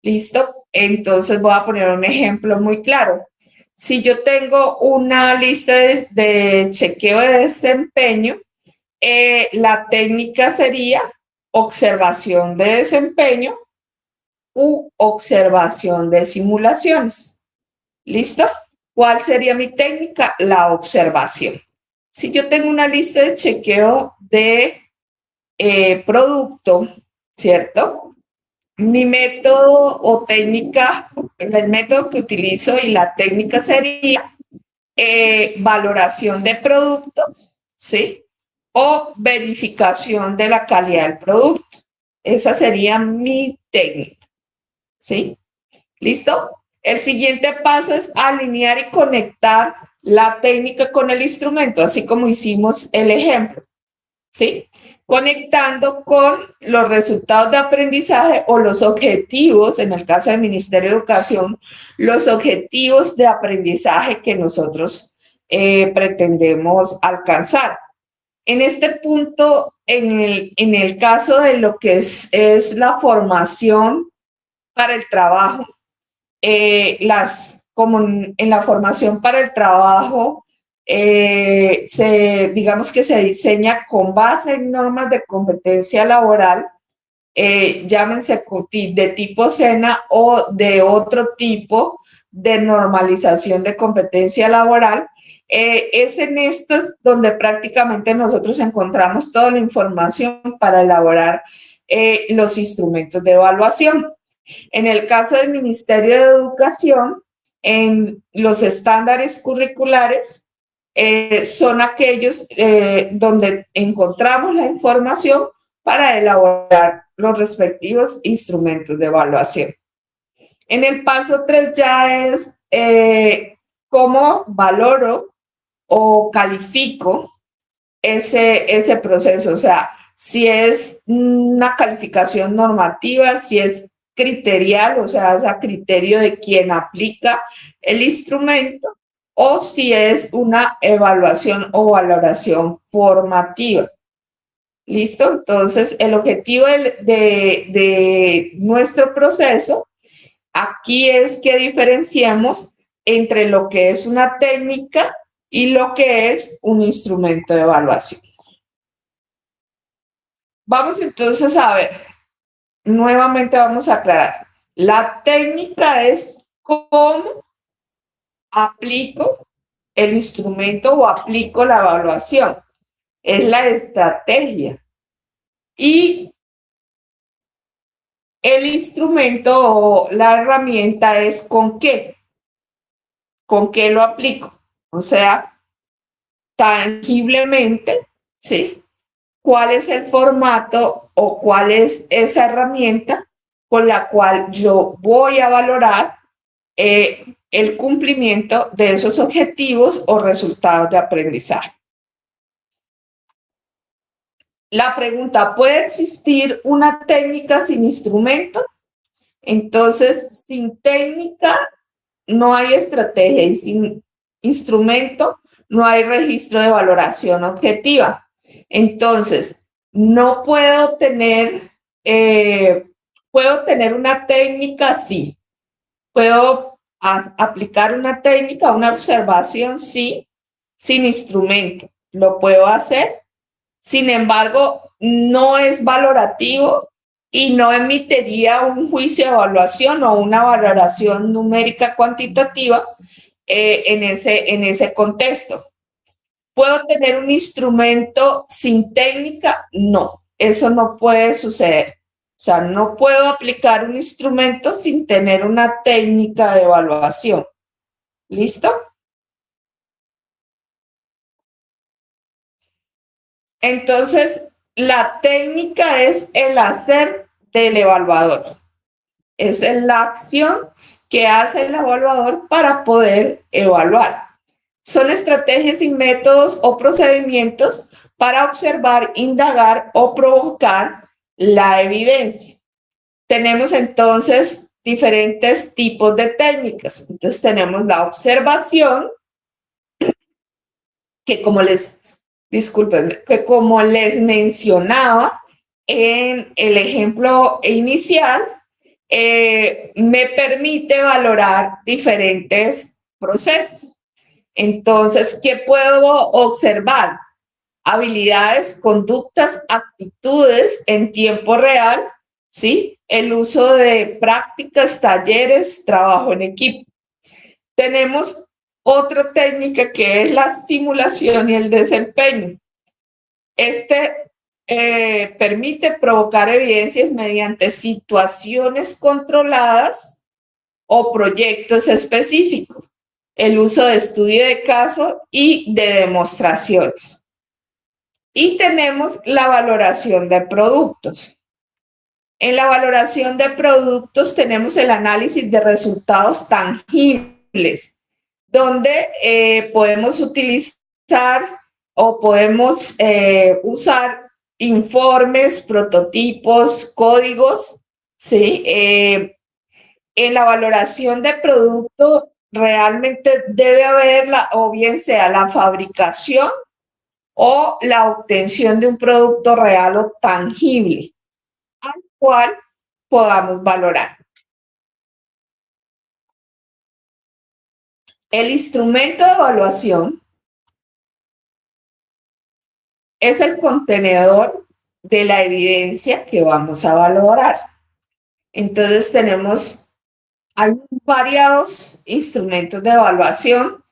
¿Listo? Entonces voy a poner un ejemplo muy claro. Si yo tengo una lista de chequeo de desempeño, la técnica sería observación de desempeño u observación de simulaciones. ¿Listo? ¿Cuál sería mi técnica? La observación. Si yo tengo una lista de chequeo de producto, ¿cierto? Mi método o técnica, el método que utilizo y la técnica sería valoración de productos, ¿sí? O verificación de la calidad del producto. Esa sería mi técnica, ¿sí? ¿Listo? El siguiente paso es alinear y conectar la técnica con el instrumento, así como hicimos el ejemplo, ¿sí? Conectando con los resultados de aprendizaje o los objetivos, en el caso del Ministerio de Educación, los objetivos de aprendizaje que nosotros pretendemos alcanzar. En este punto, en el caso de lo que es la formación para el trabajo, como en la formación para el trabajo, digamos que se diseña con base en normas de competencia laboral, llámense de tipo SENA o de otro tipo de normalización de competencia laboral. Es en estas donde prácticamente nosotros encontramos toda la información para elaborar los instrumentos de evaluación. En el caso del Ministerio de Educación, en los estándares curriculares son aquellos donde encontramos la información para elaborar los respectivos instrumentos de evaluación. En el paso 3 ya es cómo valoro o califico ese proceso, o sea, si es una calificación normativa, si es criterial, o sea, es a criterio de quien aplica el instrumento, o si es una evaluación o valoración formativa. ¿Listo? Entonces, el objetivo de nuestro proceso aquí es que diferenciemos entre lo que es una técnica y lo que es un instrumento de evaluación. Vamos entonces a ver, nuevamente vamos a aclarar. La técnica es cómo aplico el instrumento o aplico la evaluación. Es la estrategia. Y el instrumento o la herramienta es con qué. ¿Con qué lo aplico? O sea, tangiblemente, ¿sí? ¿Cuál es el formato o cuál es esa herramienta con la cual yo voy a valorar el cumplimiento de esos objetivos o resultados de aprendizaje. La pregunta, ¿puede existir una técnica sin instrumento? Entonces, sin técnica no hay estrategia y sin instrumento no hay registro de valoración objetiva. Entonces, no puedo tener, una técnica, sí. Puedo aplicar una técnica, una observación, sí, sin instrumento. Lo puedo hacer. Sin embargo, no es valorativo y no emitiría un juicio de evaluación o una valoración numérica cuantitativa en ese contexto. ¿Puedo tener un instrumento sin técnica? No, eso no puede suceder. O sea, no puedo aplicar un instrumento sin tener una técnica de evaluación. ¿Listo? Entonces, la técnica es el hacer del evaluador. Es la acción que hace el evaluador para poder evaluar. Son estrategias y métodos o procedimientos para observar, indagar o provocar la evidencia. Tenemos entonces diferentes tipos de técnicas. Entonces tenemos la observación, que como les mencionaba en el ejemplo inicial, me permite valorar diferentes procesos. Entonces, ¿qué puedo observar? Habilidades, conductas, actitudes en tiempo real, ¿sí? El uso de prácticas, talleres, trabajo en equipo. Tenemos otra técnica que es la simulación y el desempeño. Permite provocar evidencias mediante situaciones controladas o proyectos específicos, el uso de estudio de caso y de demostraciones. Y tenemos la valoración de productos. En la valoración de productos tenemos el análisis de resultados tangibles, donde podemos utilizar o podemos usar informes, prototipos, códigos, ¿sí? En la valoración de producto realmente debe haber o bien sea la fabricación o la obtención de un producto real o tangible al cual podamos valorar. El instrumento de evaluación es el contenedor de la evidencia que vamos a valorar. Entonces hay variados instrumentos de evaluación.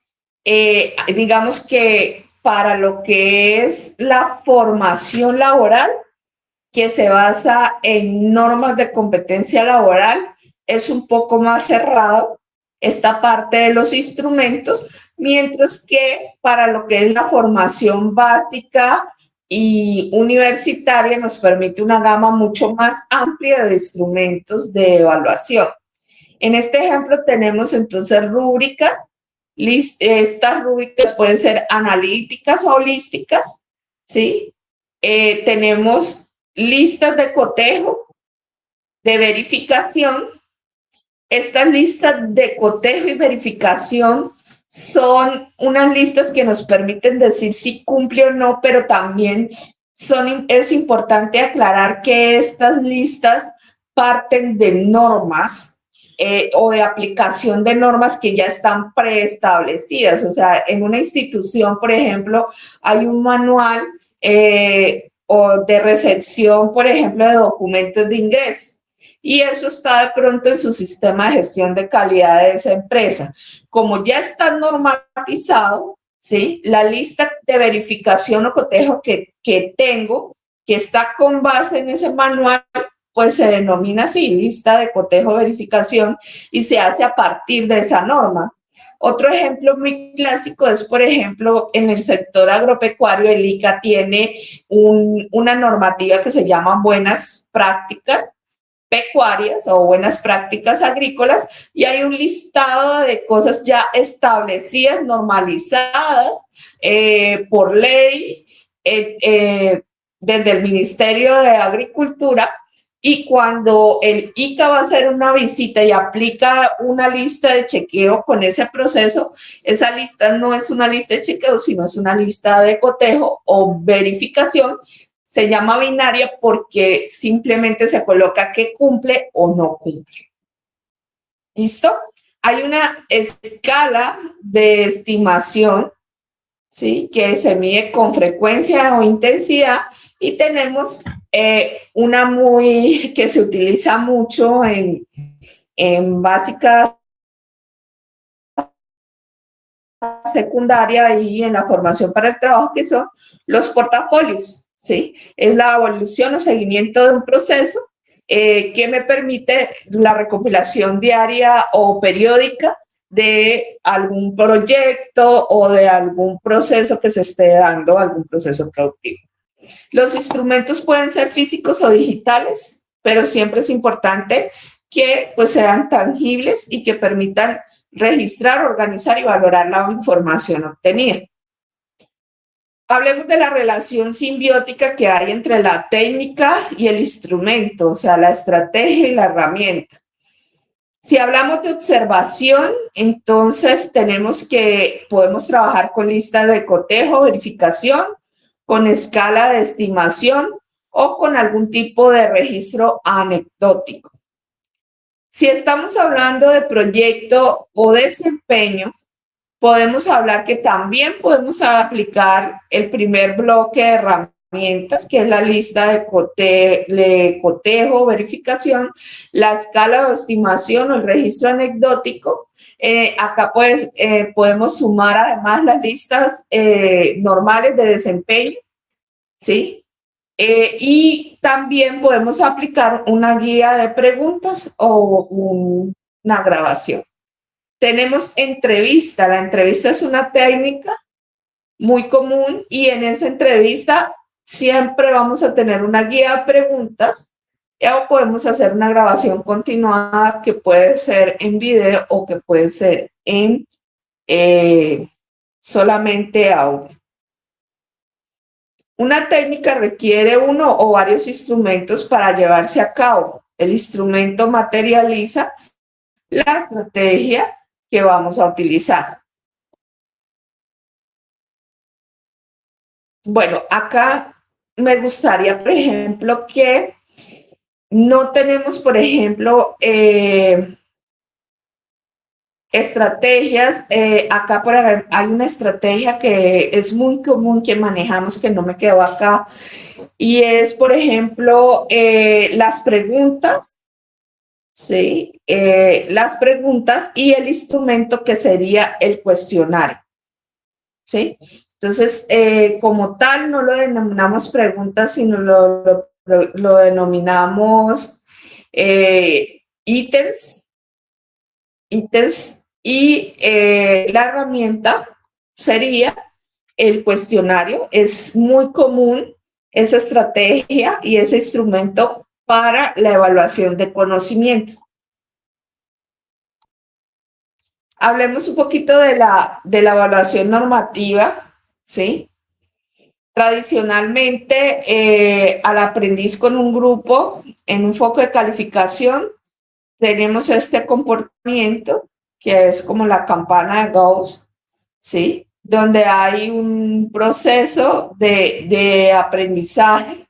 Digamos que para lo que es la formación laboral, que se basa en normas de competencia laboral, es un poco más cerrado esta parte de los instrumentos, mientras que para lo que es la formación básica y universitaria nos permite una gama mucho más amplia de instrumentos de evaluación. En este ejemplo tenemos entonces rúbricas. Estas rúbricas pueden ser analíticas o holísticas, ¿sí? Tenemos listas de cotejo, de verificación. Estas listas de cotejo y verificación son unas listas que nos permiten decir si cumple o no, pero también es importante aclarar que estas listas parten de normas o de aplicación de normas que ya están preestablecidas. O sea, en una institución, por ejemplo, hay un manual o de recepción, por ejemplo, de documentos de ingreso. Y eso está de pronto en su sistema de gestión de calidad de esa empresa. Como ya está normatizado, ¿sí? La lista de verificación o cotejo que tengo, que está con base en ese manual, pues se denomina así, lista de cotejo verificación, y se hace a partir de esa norma. Otro ejemplo muy clásico es, por ejemplo, en el sector agropecuario, el ICA tiene una normativa que se llama buenas prácticas, pecuarias o buenas prácticas agrícolas, y hay un listado de cosas ya establecidas, normalizadas por ley desde el Ministerio de Agricultura. Y cuando el ICA va a hacer una visita y aplica una lista de chequeo con ese proceso, esa lista no es una lista de chequeo, sino es una lista de cotejo o verificación. Se llama binaria porque simplemente se coloca que cumple o no cumple. ¿Listo? Hay una escala de estimación, ¿sí?, que se mide con frecuencia o intensidad, y tenemos una que se utiliza mucho en básica, secundaria y en la formación para el trabajo, que son los portafolios, ¿sí? Es la evolución o seguimiento de un proceso que me permite la recopilación diaria o periódica de algún proyecto o de algún proceso que se esté dando, algún proceso productivo. Los instrumentos pueden ser físicos o digitales, pero siempre es importante que pues sean tangibles y que permitan registrar, organizar y valorar la información obtenida. Hablemos de la relación simbiótica que hay entre la técnica y el instrumento, o sea, la estrategia y la herramienta. Si hablamos de observación, entonces podemos trabajar con listas de cotejo, verificación, con escala de estimación o con algún tipo de registro anecdótico. Si estamos hablando de proyecto o desempeño, podemos hablar que también podemos aplicar el primer bloque de herramientas, que es la lista de cotejo, verificación, la escala de estimación o el registro anecdótico. Acá podemos sumar además las listas normales de desempeño, ¿sí? Y también podemos aplicar una guía de preguntas o una grabación. Tenemos entrevista. La entrevista es una técnica muy común y en esa entrevista siempre vamos a tener una guía de preguntas o podemos hacer una grabación continuada que puede ser en video o que puede ser en solamente audio. Una técnica requiere uno o varios instrumentos para llevarse a cabo. El instrumento materializa la estrategia que vamos a utilizar. Bueno, acá me gustaría, por ejemplo, que no tenemos, por ejemplo, estrategias. Acá hay una estrategia que es muy común que manejamos, que no me quedó acá, y es, por ejemplo, las preguntas, ¿sí? Las preguntas y el instrumento que sería el cuestionario, ¿sí? Entonces, como tal, no lo denominamos preguntas, sino lo denominamos ítems, y la herramienta sería el cuestionario. Es muy común esa estrategia y ese instrumento para la evaluación de conocimiento. Hablemos un poquito de la evaluación normativa, ¿sí? Tradicionalmente, al aprendiz con un grupo en un foco de calificación, tenemos este comportamiento que es como la campana de Gauss, ¿sí? Donde hay un proceso de aprendizaje,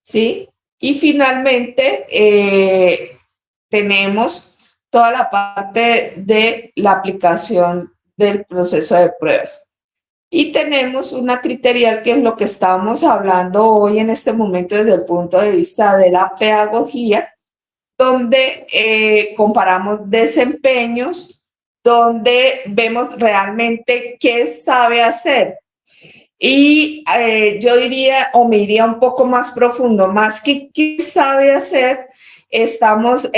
¿sí? Y finalmente tenemos toda la parte de la aplicación del proceso de pruebas. Y tenemos una criterial, que es lo que estamos hablando hoy en este momento desde el punto de vista de la pedagogía, donde comparamos desempeños, donde vemos realmente qué sabe hacer. Y yo diría, o me iría un poco más profundo, más que qué sabe hacer, estamos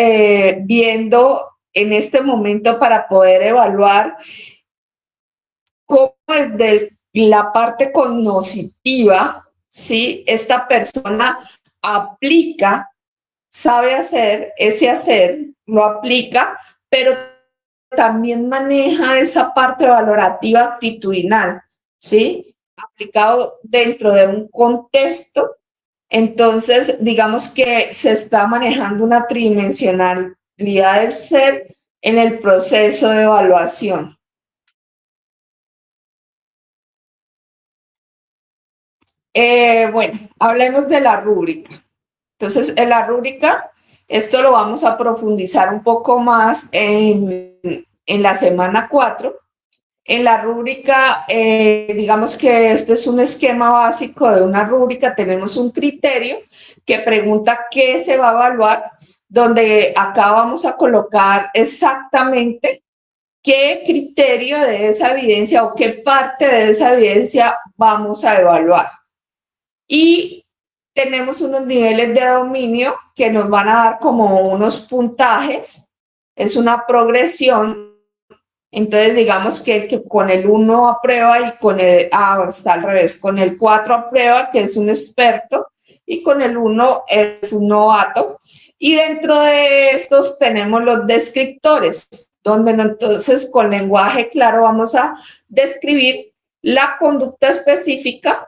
viendo en este momento para poder evaluar cómo desde la parte cognitiva, ¿sí?, esta persona aplica sabe hacer, ese hacer, lo aplica, pero también maneja esa parte valorativa actitudinal, ¿sí? Aplicado dentro de un contexto. Entonces, digamos que se está manejando una tridimensionalidad del ser en el proceso de evaluación. Bueno, hablemos de la rúbrica. Entonces, en la rúbrica, esto lo vamos a profundizar un poco más en la semana 4. En la rúbrica, digamos que este es un esquema básico de una rúbrica. Tenemos un criterio que pregunta qué se va a evaluar, donde acá vamos a colocar exactamente qué criterio de esa evidencia o qué parte de esa evidencia vamos a evaluar. Y tenemos unos niveles de dominio que nos van a dar como unos puntajes. Es una progresión. Entonces, digamos que con el 1 aprueba y con el, está al revés, con el 4 aprueba, que es un experto, y con el 1 es un novato. Y dentro de estos tenemos los descriptores, donde entonces con lenguaje claro vamos a describir la conducta específica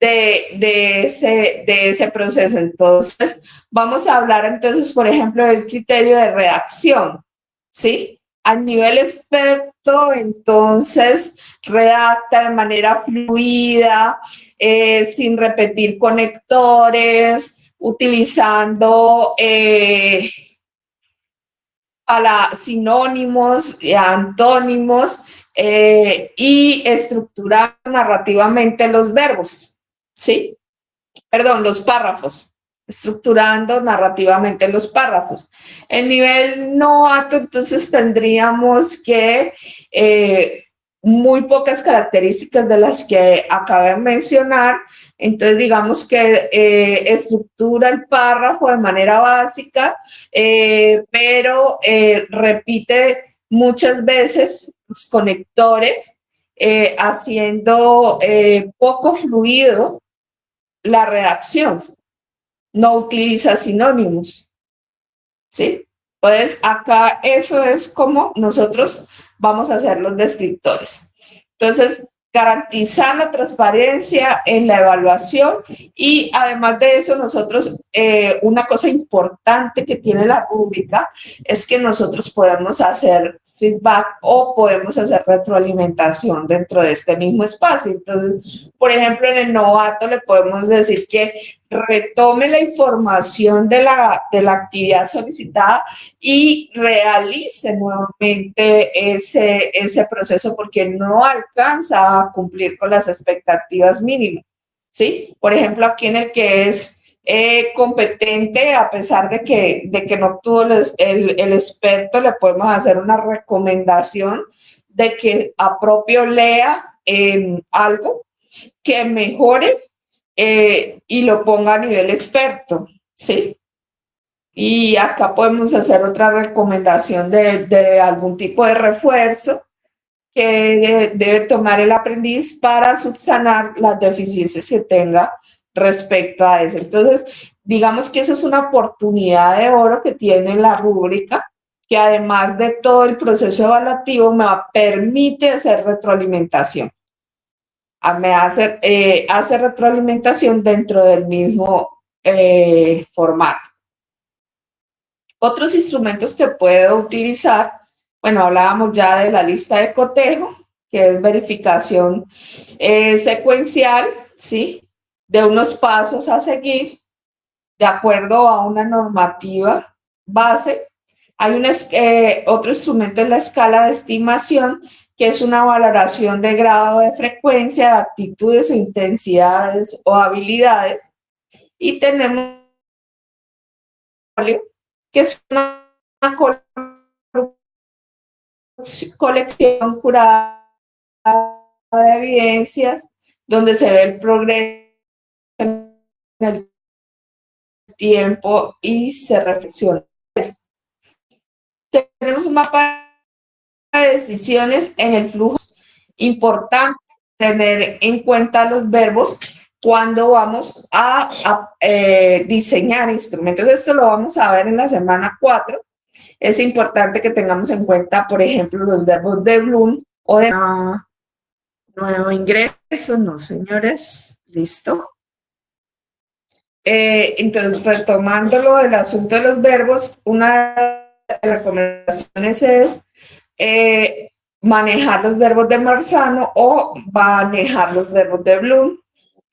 de ese proceso. Entonces, vamos a hablar entonces, por ejemplo, del criterio de reacción, ¿sí? A nivel experto, entonces redacta de manera fluida, sin repetir conectores, utilizando sinónimos y antónimos y estructurar narrativamente los verbos, ¿sí? Perdón, los párrafos, estructurando narrativamente los párrafos. En nivel novato, entonces tendríamos que muy pocas características de las que acabé de mencionar. Entonces, digamos que estructura el párrafo de manera básica, pero repite muchas veces los conectores, haciendo poco fluido la redacción, no utiliza sinónimos, ¿sí? Pues acá eso es como nosotros vamos a hacer los descriptores. Entonces, garantizar la transparencia en la evaluación y además de eso nosotros, una cosa importante que tiene la rúbrica es que nosotros podemos hacer feedback o podemos hacer retroalimentación dentro de este mismo espacio. Entonces, por ejemplo, en el novato le podemos decir que retome la información de la actividad solicitada y realice nuevamente ese proceso porque no alcanza a cumplir con las expectativas mínimas, ¿sí? Por ejemplo, aquí en el que es competente, a pesar de que no obtuvo el experto, le podemos hacer una recomendación de que a propio lea algo que mejore y lo ponga a nivel experto, ¿sí? Y acá podemos hacer otra recomendación de algún tipo de refuerzo que debe tomar el aprendiz para subsanar las deficiencias que tenga respecto a eso. Entonces, digamos que esa es una oportunidad de oro que tiene la rúbrica, que además de todo el proceso evaluativo me permite hacer retroalimentación. Me hace retroalimentación dentro del mismo formato. Otros instrumentos que puedo utilizar, bueno, hablábamos ya de la lista de cotejo, que es verificación secuencial, ¿sí? De unos pasos a seguir, de acuerdo a una normativa base. Hay otro instrumento en la escala de estimación, que es una valoración de grado de frecuencia, de actitudes o intensidades o habilidades. Y tenemos que es una colección curada de evidencias donde se ve el progreso en el tiempo y se reflexiona. Tenemos un mapa de decisiones en el flujo. Importante tener en cuenta los verbos cuando vamos a diseñar instrumentos. Esto lo vamos a ver en la semana 4. Es importante que tengamos en cuenta, por ejemplo, los verbos de Bloom o de nuevo ingreso. No, señores. ¿Listo? Entonces, retomando lo del asunto de los verbos, una de las recomendaciones es manejar los verbos de Marzano o manejar los verbos de Bloom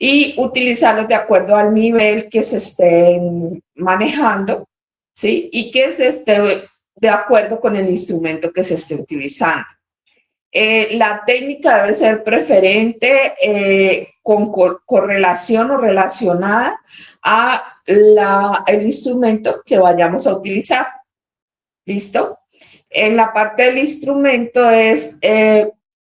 y utilizarlos de acuerdo al nivel que se estén manejando, ¿sí? Y que se esté de acuerdo con el instrumento que se esté utilizando. La técnica debe ser preferente con correlación o relacionada a el instrumento que vayamos a utilizar. ¿Listo? En la parte del instrumento es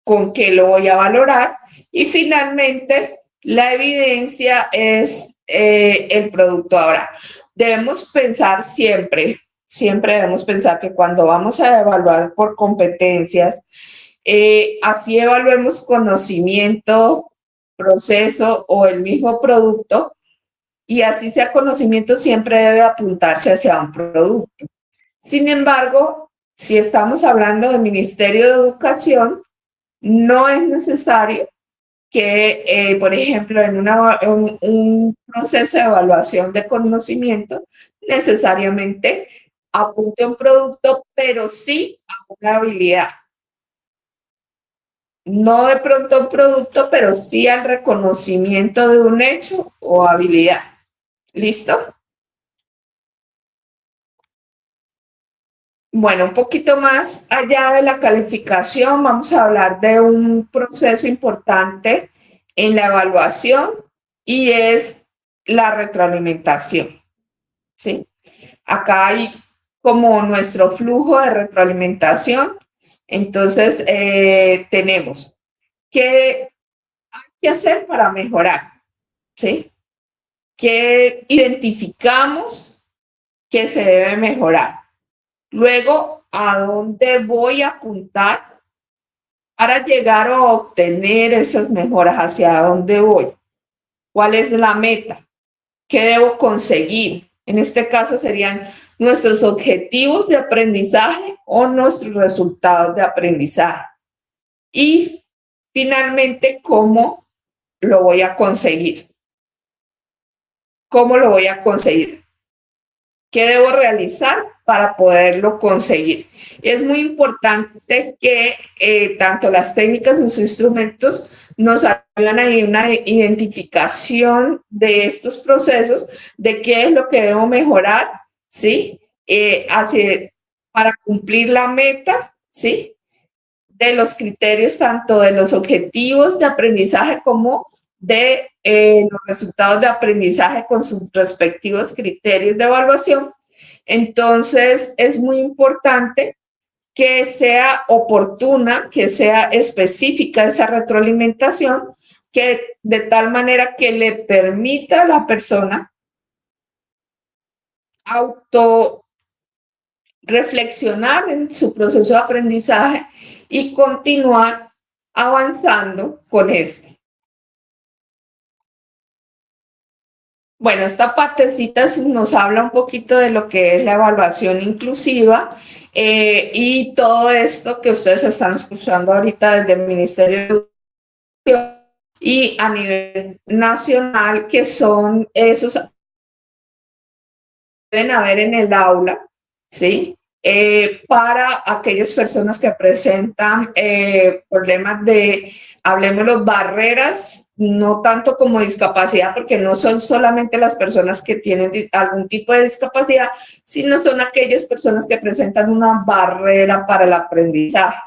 con qué lo voy a valorar y finalmente la evidencia es el producto. Ahora, debemos pensar siempre debemos pensar que cuando vamos a evaluar por competencias, así evaluemos conocimiento, proceso o el mismo producto, y así sea conocimiento, siempre debe apuntarse hacia un producto. Sin embargo, si estamos hablando del Ministerio de Educación, no es necesario que, por ejemplo, en un proceso de evaluación de conocimiento, necesariamente apunte a un producto, pero sí a una habilidad. No de pronto un producto, pero sí al reconocimiento de un hecho o habilidad. ¿Listo? Bueno, un poquito más allá de la calificación, vamos a hablar de un proceso importante en la evaluación y es la retroalimentación. ¿Sí? Acá hay como nuestro flujo de retroalimentación. Entonces, tenemos qué hay que hacer para mejorar, ¿sí? ¿Qué identificamos que se debe mejorar? Luego, ¿a dónde voy a apuntar para llegar a obtener esas mejoras? ¿Hacia dónde voy? ¿Cuál es la meta? ¿Qué debo conseguir? En este caso serían nuestros objetivos de aprendizaje o nuestros resultados de aprendizaje. Y finalmente, ¿cómo lo voy a conseguir? ¿Cómo lo voy a conseguir? ¿Qué debo realizar para poderlo conseguir? Es muy importante que tanto las técnicas y los instrumentos nos ayuden a una identificación de estos procesos, de qué es lo que debo mejorar, ¿sí? Para cumplir la meta, ¿sí? De los criterios, tanto de los objetivos de aprendizaje como de los resultados de aprendizaje con sus respectivos criterios de evaluación. Entonces, es muy importante que sea oportuna, que sea específica esa retroalimentación, que de tal manera que le permita a la persona auto reflexionar en su proceso de aprendizaje y continuar avanzando con este. Bueno, esta partecita nos habla un poquito de lo que es la evaluación inclusiva y todo esto que ustedes están escuchando ahorita desde el Ministerio de Educación y a nivel nacional, que son esos que deben haber en el aula, ¿sí? Para aquellas personas que presentan problemas de, hablemoslo, barreras, no tanto como discapacidad, porque no son solamente las personas que tienen algún tipo de discapacidad, sino son aquellas personas que presentan una barrera para el aprendizaje.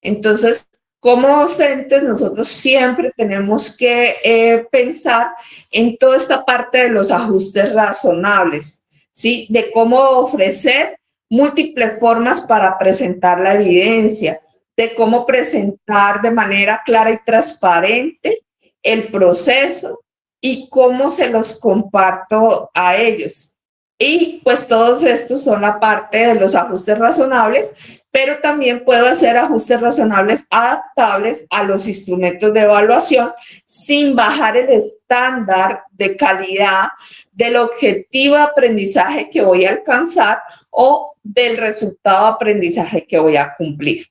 Entonces, como docentes, nosotros siempre tenemos que pensar en toda esta parte de los ajustes razonables, ¿sí? De cómo ofrecer múltiples formas para presentar la evidencia, de cómo presentar de manera clara y transparente el proceso y cómo se los comparto a ellos. Y pues todos estos son la parte de los ajustes razonables pero también puedo hacer ajustes razonables adaptables a los instrumentos de evaluación sin bajar el estándar de calidad del objetivo de aprendizaje que voy a alcanzar o del resultado de aprendizaje que voy a cumplir.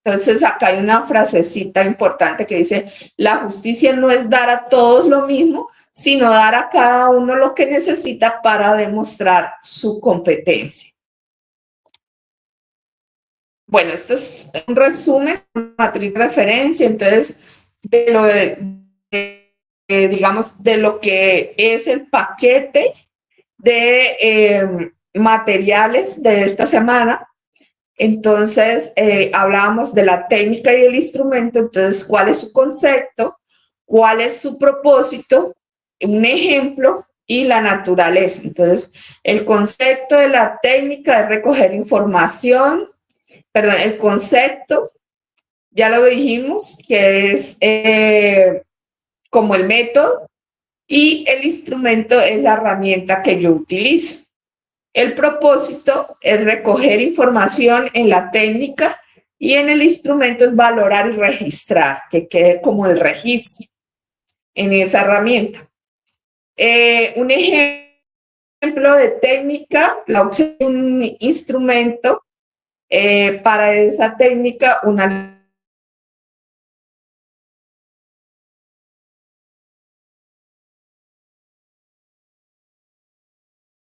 Entonces, acá hay una frasecita importante que dice, la justicia no es dar a todos lo mismo, sino dar a cada uno lo que necesita para demostrar su competencia. Bueno, esto es un resumen, matriz de referencia, entonces, digamos, de lo que es el paquete de materiales de esta semana. Entonces, hablábamos de la técnica y el instrumento, entonces, ¿cuál es su concepto? ¿Cuál es su propósito? Un ejemplo y la naturaleza. Entonces, el concepto de la técnica es recoger información, perdón, el concepto, ya lo dijimos, que es como el método, y el instrumento es la herramienta que yo utilizo. El propósito es recoger información en la técnica y en el instrumento es valorar y registrar, que quede como el registro en esa herramienta. Un ejemplo de técnica, la opción de un instrumento, para esa técnica, una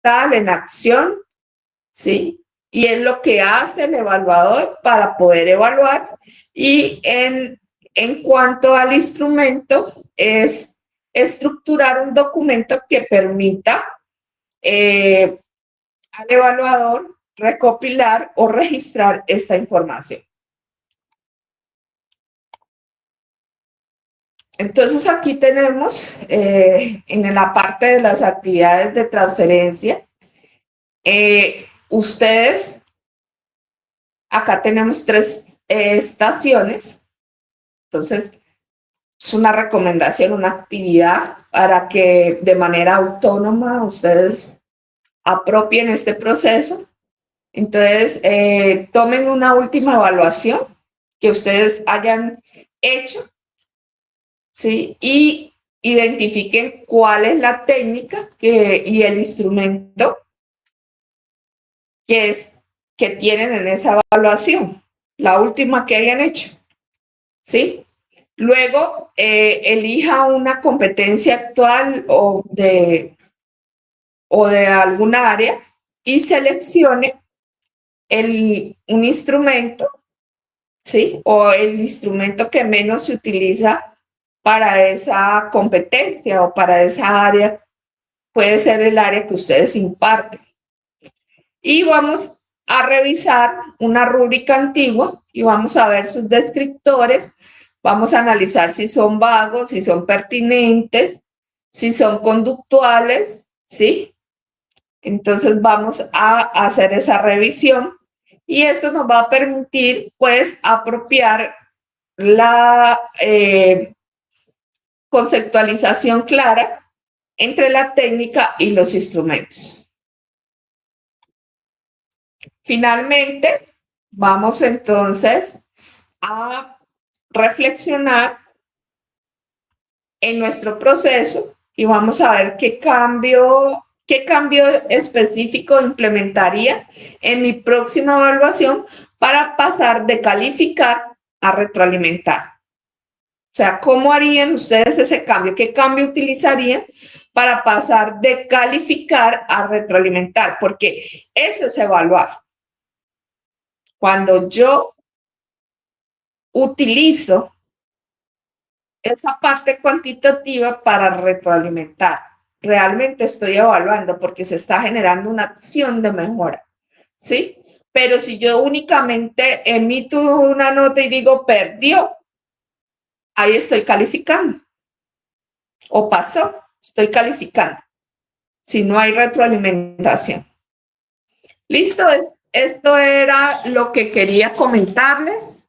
tal en acción, ¿sí? Y es lo que hace el evaluador para poder evaluar. Y en cuanto al instrumento, es estructurar un documento que permita al evaluador recopilar o registrar esta información. Entonces aquí tenemos en la parte de las actividades de transferencia, ustedes, acá tenemos 3 estaciones, entonces es una recomendación, una actividad para que de manera autónoma ustedes apropien este proceso. Entonces, tomen una última evaluación que ustedes hayan hecho, ¿sí? Y identifiquen cuál es la técnica y el instrumento que tienen en esa evaluación, la última que hayan hecho, ¿sí? Luego, elija una competencia actual o de alguna área y seleccione un instrumento, ¿sí? O el instrumento que menos se utiliza para esa competencia o para esa área, puede ser el área que ustedes imparten. Y vamos a revisar una rúbrica antigua y vamos a ver sus descriptores, vamos a analizar si son vagos, si son pertinentes, si son conductuales, ¿sí? Entonces vamos a hacer esa revisión y eso nos va a permitir, pues, apropiar la conceptualización clara entre la técnica y los instrumentos. Finalmente, vamos entonces a reflexionar en nuestro proceso y vamos a ver qué cambio específico implementaría en mi próxima evaluación para pasar de calificar a retroalimentar. O sea, ¿cómo harían ustedes ese cambio? ¿Qué cambio utilizarían para pasar de calificar a retroalimentar? Porque eso es evaluar. Cuando yo utilizo esa parte cuantitativa para retroalimentar, realmente estoy evaluando porque se está generando una acción de mejora, ¿sí? Pero si yo únicamente emito una nota y digo perdió, ahí estoy calificando. O pasó, estoy calificando. Si no hay retroalimentación. Listo, esto era lo que quería comentarles.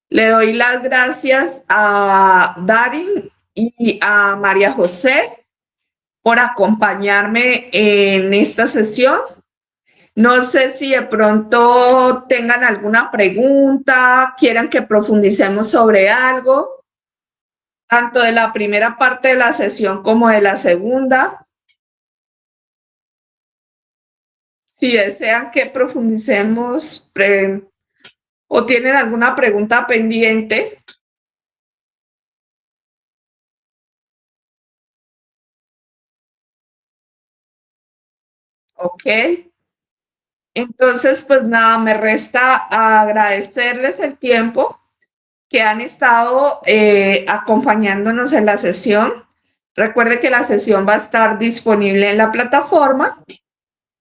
Le doy las gracias a Darin y a María José por acompañarme en esta sesión. No sé si de pronto tengan alguna pregunta, quieran que profundicemos sobre algo, tanto de la primera parte de la sesión como de la segunda. Si desean que profundicemos o tienen alguna pregunta pendiente. Ok. Entonces, pues nada, me resta agradecerles el tiempo que han estado acompañándonos en la sesión. Recuerde que la sesión va a estar disponible en la plataforma,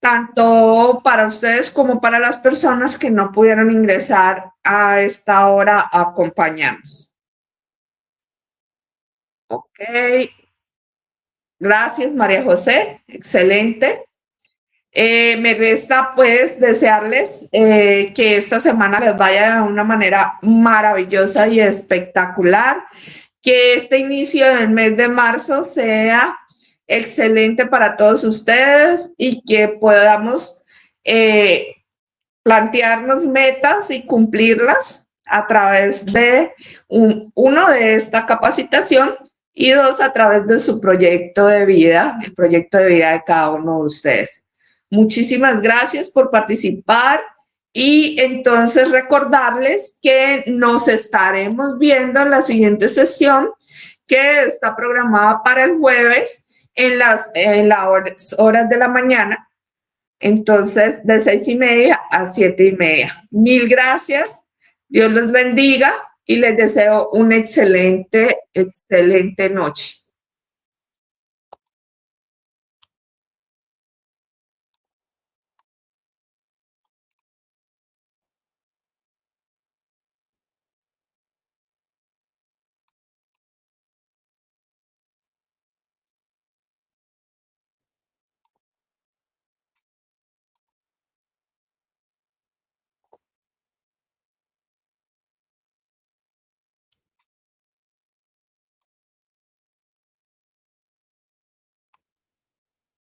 tanto para ustedes como para las personas que no pudieron ingresar a esta hora a acompañarnos. Ok, gracias María José, excelente. Me resta pues desearles que esta semana les vaya de una manera maravillosa y espectacular, que este inicio del mes de marzo sea excelente para todos ustedes y que podamos plantearnos metas y cumplirlas a través de uno de esta capacitación y dos a través de su proyecto de vida, el proyecto de vida de cada uno de ustedes. Muchísimas gracias por participar y entonces recordarles que nos estaremos viendo en la siguiente sesión que está programada para el jueves en las horas de la mañana. Entonces, de 6:30 a 7:30. Mil gracias. Dios los bendiga y les deseo una excelente, excelente noche.